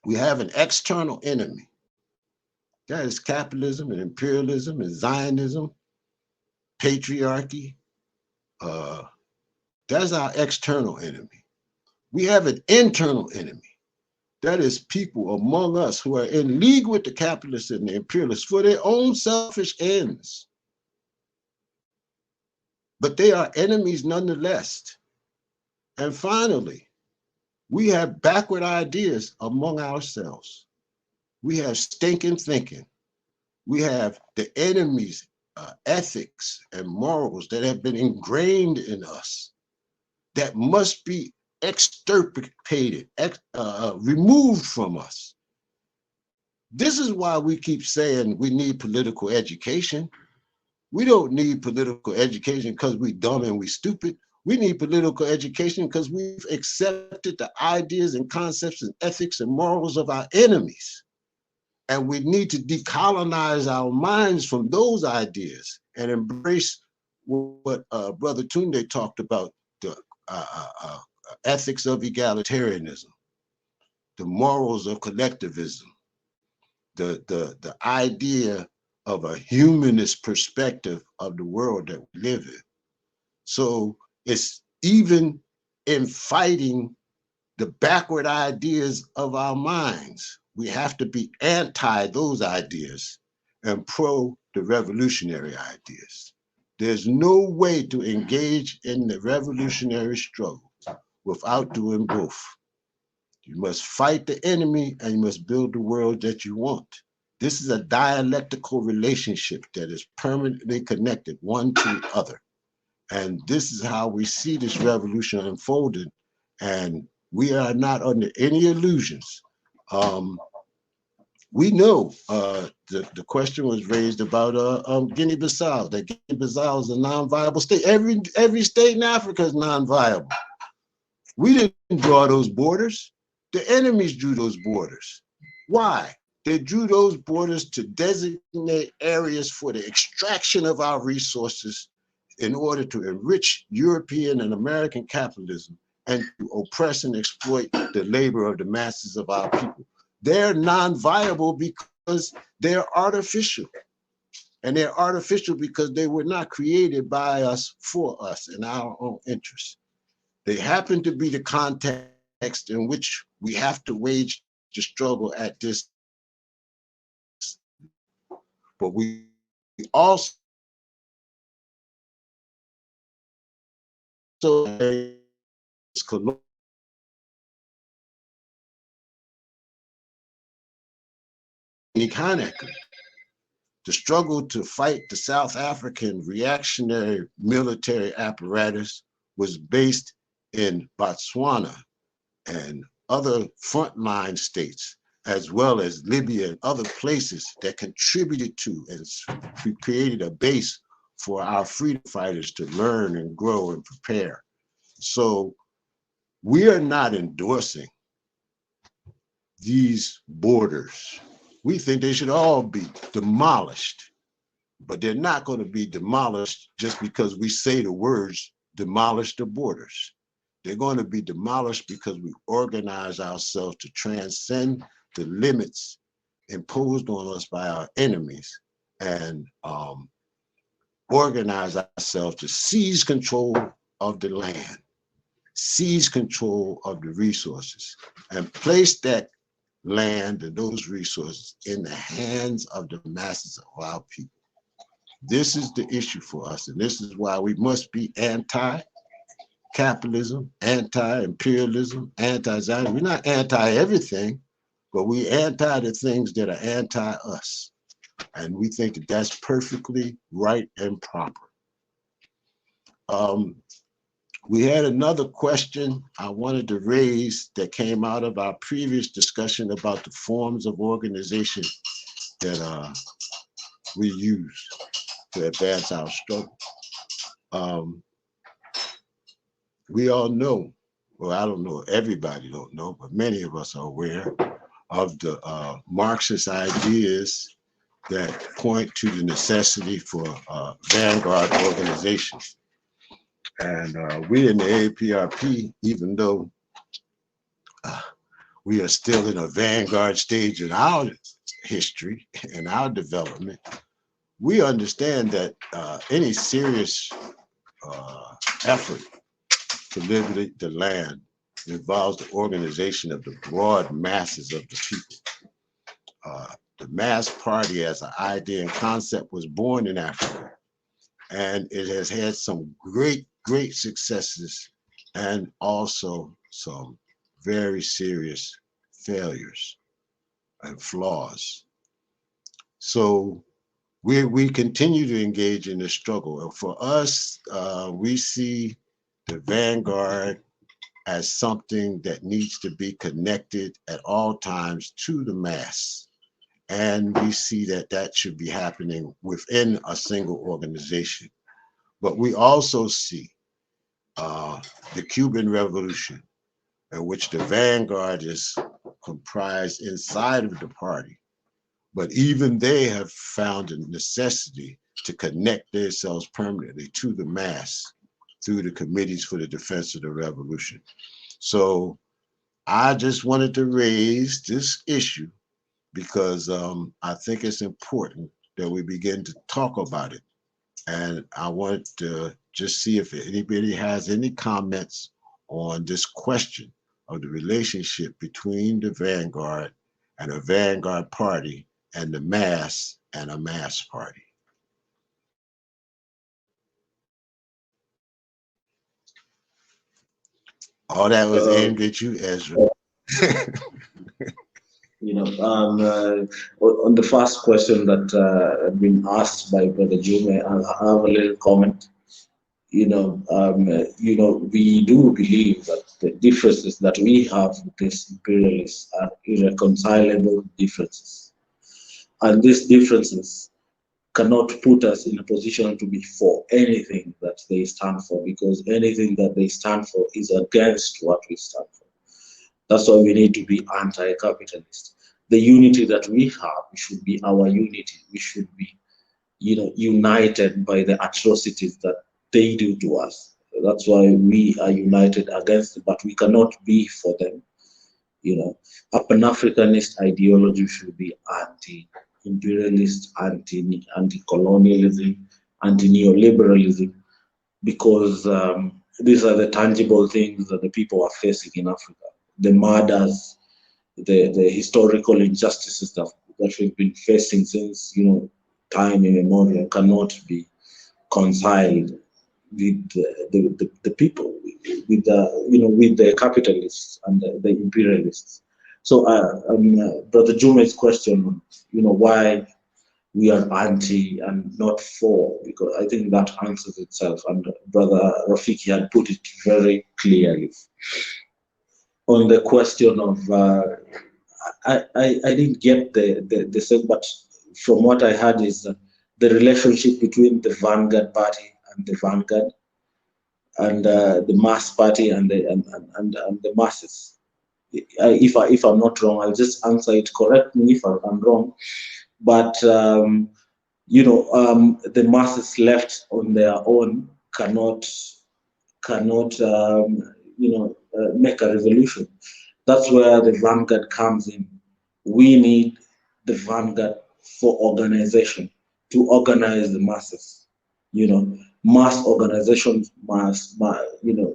we have an external enemy. That is capitalism and imperialism and Zionism, patriarchy. That's our external enemy. We have an internal enemy. That is people among us who are in league with the capitalists and the imperialists for their own selfish ends. But they are enemies nonetheless. And finally, we have backward ideas among ourselves. We have stinking thinking. We have the enemy's ethics and morals that have been ingrained in us that must be extirpated, removed from us. This is why we keep saying we need political education. We don't need political education because we're dumb and we're stupid. We need political education because we've accepted the ideas and concepts and ethics and morals of our enemies. And we need to decolonize our minds from those ideas and embrace what Brother Tunde talked about, the ethics of egalitarianism, the morals of collectivism, the idea of a humanist perspective of the world that we live in. So it's even in fighting the backward ideas of our minds, we have to be anti those ideas and pro the revolutionary ideas. There's no way to engage in the revolutionary struggle without doing both. You must fight the enemy and you must build the world that you want. This is a dialectical relationship that is permanently connected one to the other. And this is how we see this revolution unfolded. And we are not under any illusions. We know the question was raised about Guinea-Bissau, that Guinea-Bissau is a non-viable state. Every state in Africa is non-viable. We didn't draw those borders. The enemies drew those borders. Why? They drew those borders to designate areas for the extraction of our resources in order to enrich European and American capitalism and to oppress and exploit the labor of the masses of our people. They're non-viable because they're artificial. And they're artificial because they were not created by us for us in our own interests. They happen to be the context in which we have to wage the struggle at this. But we also the struggle to fight the South African reactionary military apparatus was based in Botswana and other frontline states, as well as Libya and other places that contributed to and created a base for our freedom fighters to learn and grow and prepare. So we are not endorsing these borders. We think they should all be demolished, but they're not going to be demolished just because we say the words, demolish the borders. They're going to be demolished because we organize ourselves to transcend the limits imposed on us by our enemies and organize ourselves to seize control of the land, seize control of the resources, and place that land and those resources in the hands of the masses of our people. This is the issue for us, and this is why we must be anti-capitalism, anti-imperialism, anti-Zionism. We're not anti-everything, but we're anti the things that are anti-us. And we think that that's perfectly right and proper. We had another question I wanted to raise that came out of our previous discussion about the forms of organization that we use to advance our struggle. We all know, well, I don't know, everybody don't know, but many of us are aware of the Marxist ideas that point to the necessity for vanguard organizations. And we in the AAPRP, even though we are still in a vanguard stage in our history and our development, we understand that any serious effort to liberate the land involves the organization of the broad masses of the people. The mass party as an idea and concept was born in Africa, and it has had some great successes and also some very serious failures and flaws. So we continue to engage in this struggle. And for us, we see the vanguard as something that needs to be connected at all times to the mass. And we see that that should be happening within a single organization. But we also see the Cuban Revolution, in which the vanguard is comprised inside of the party. But even they have found a necessity to connect themselves permanently to the mass through the Committees for the Defense of the Revolution. So I just wanted to raise this issue because I think it's important that we begin to talk about it. And I want to just see if anybody has any comments on this question of the relationship between the vanguard and a vanguard party and the mass and a mass party. All that was aimed at you, Ezra. On the first question that had been asked by Brother Jume, I have a little comment. We do believe that the differences that we have with these imperialists are irreconcilable differences, and these differences cannot put us in a position to be for anything that they stand for, because anything that they stand for is against what we stand for. That's why we need to be anti-capitalist. The unity that we have should be our unity. We should be, united by the atrocities that they do to us. That's why we are united against them, but we cannot be for them. A Pan-Africanist ideology should be anti-imperialist, anti-colonialism, anti-neoliberalism, because these are the tangible things that the people are facing in Africa. The murders, the historical injustices that we've been facing since time immemorial cannot be reconciled with the people, with the capitalists and the imperialists. So, Brother Jume's question, why we are anti and not for, because I think that answers itself, and Brother Rafiki had put it very clearly. On the question of, I didn't get the same, but from what I heard is the relationship between the Vanguard Party and the Vanguard, and the mass party and the masses. If I'm not wrong, I'll just answer it. Correct me if I'm wrong, but the masses left on their own cannot make a revolution. That's where the Vanguard comes in. We need the Vanguard for organization, to organize the masses. Mass organizations,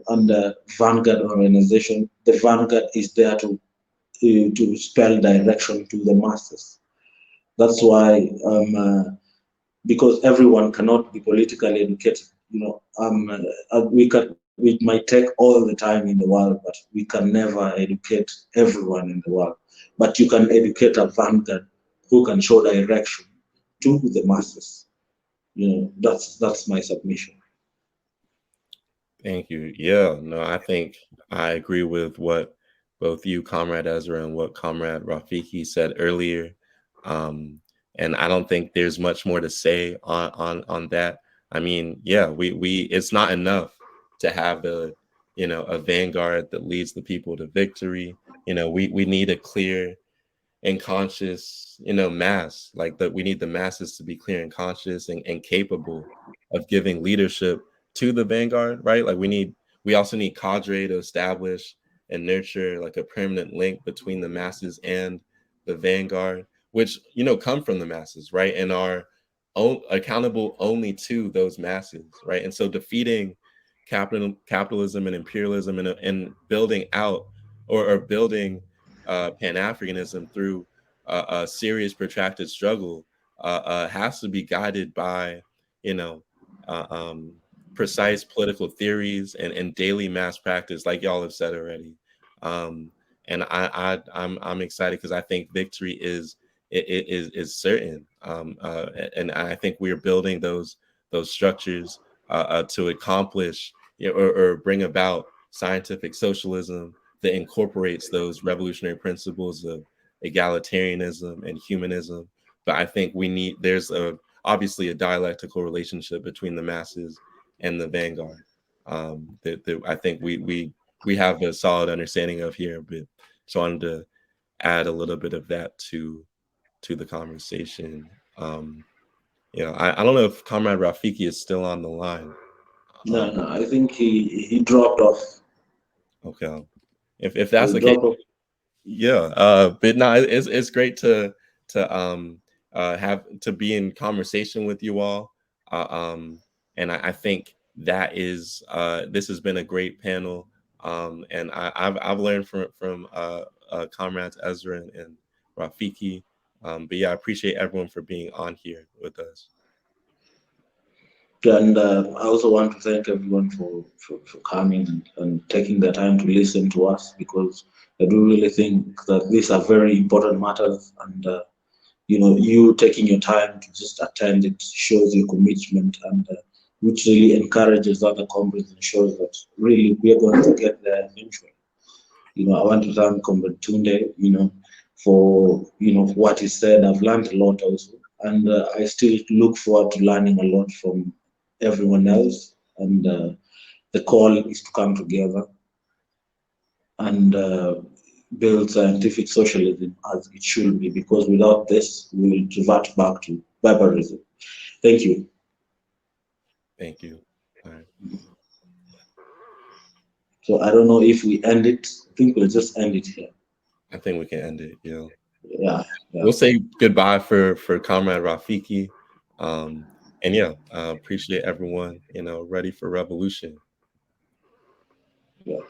under Vanguard organization, the Vanguard is there to spell direction to the masses. That's why, because everyone cannot be politically educated. We might take all the time in the world, but we can never educate everyone in the world. But you can educate a Vanguard who can show direction to the masses. That's my submission. Thank you. Yeah, no, I think I agree with what both you, Comrade Ezra, and what Comrade Rafiki said earlier. And I don't think there's much more to say on that. I mean, yeah, we it's not enough to have a vanguard that leads the people to victory. We need a clear and conscious, mass, like that. We need the masses to be clear and conscious and capable of giving leadership to the vanguard, right? Like we also need cadre to establish and nurture like a permanent link between the masses and the vanguard, which come from the masses, right? And are accountable only to those masses, right? And so defeating capitalism and imperialism and building out or building Pan-Africanism through a serious protracted struggle has to be guided by uh, um, precise political theories and daily mass practice, like y'all have said already. And I'm excited because I think victory is certain, and I think we're building those structures to accomplish or bring about scientific socialism that incorporates those revolutionary principles of egalitarianism and humanism. But I think there's obviously a dialectical relationship between the masses and the vanguard that I think we have a solid understanding of here. But just wanted to add a little bit of that to the conversation. I don't know if Comrade Rafiki is still on the line. No, I think he dropped off. Okay, if that's the case, yeah. But no, it's great to have to be in conversation with you all. And I think that is this has been a great panel. And I've learned from comrades Ezra and Rafiki. But yeah, I appreciate everyone for being on here with us. And I also want to thank everyone for coming and taking the time to listen to us, because I do really think that these are very important matters. And you taking your time to just attend it shows your commitment, and which really encourages other comrades and shows that really we are going to get there eventually. I want to thank Comrade Tunde, for what he said. I've learned a lot also, and I still look forward to learning a lot from everyone else. And the call is to come together and build scientific socialism as it should be, because without this, we will revert back to barbarism. Thank you. Thank you. All right. So I don't know if we end it. I think we'll just end it here. I think we can end it. Yeah. We'll say goodbye for Comrade Rafiki. And yeah, appreciate everyone, ready for revolution. Yeah.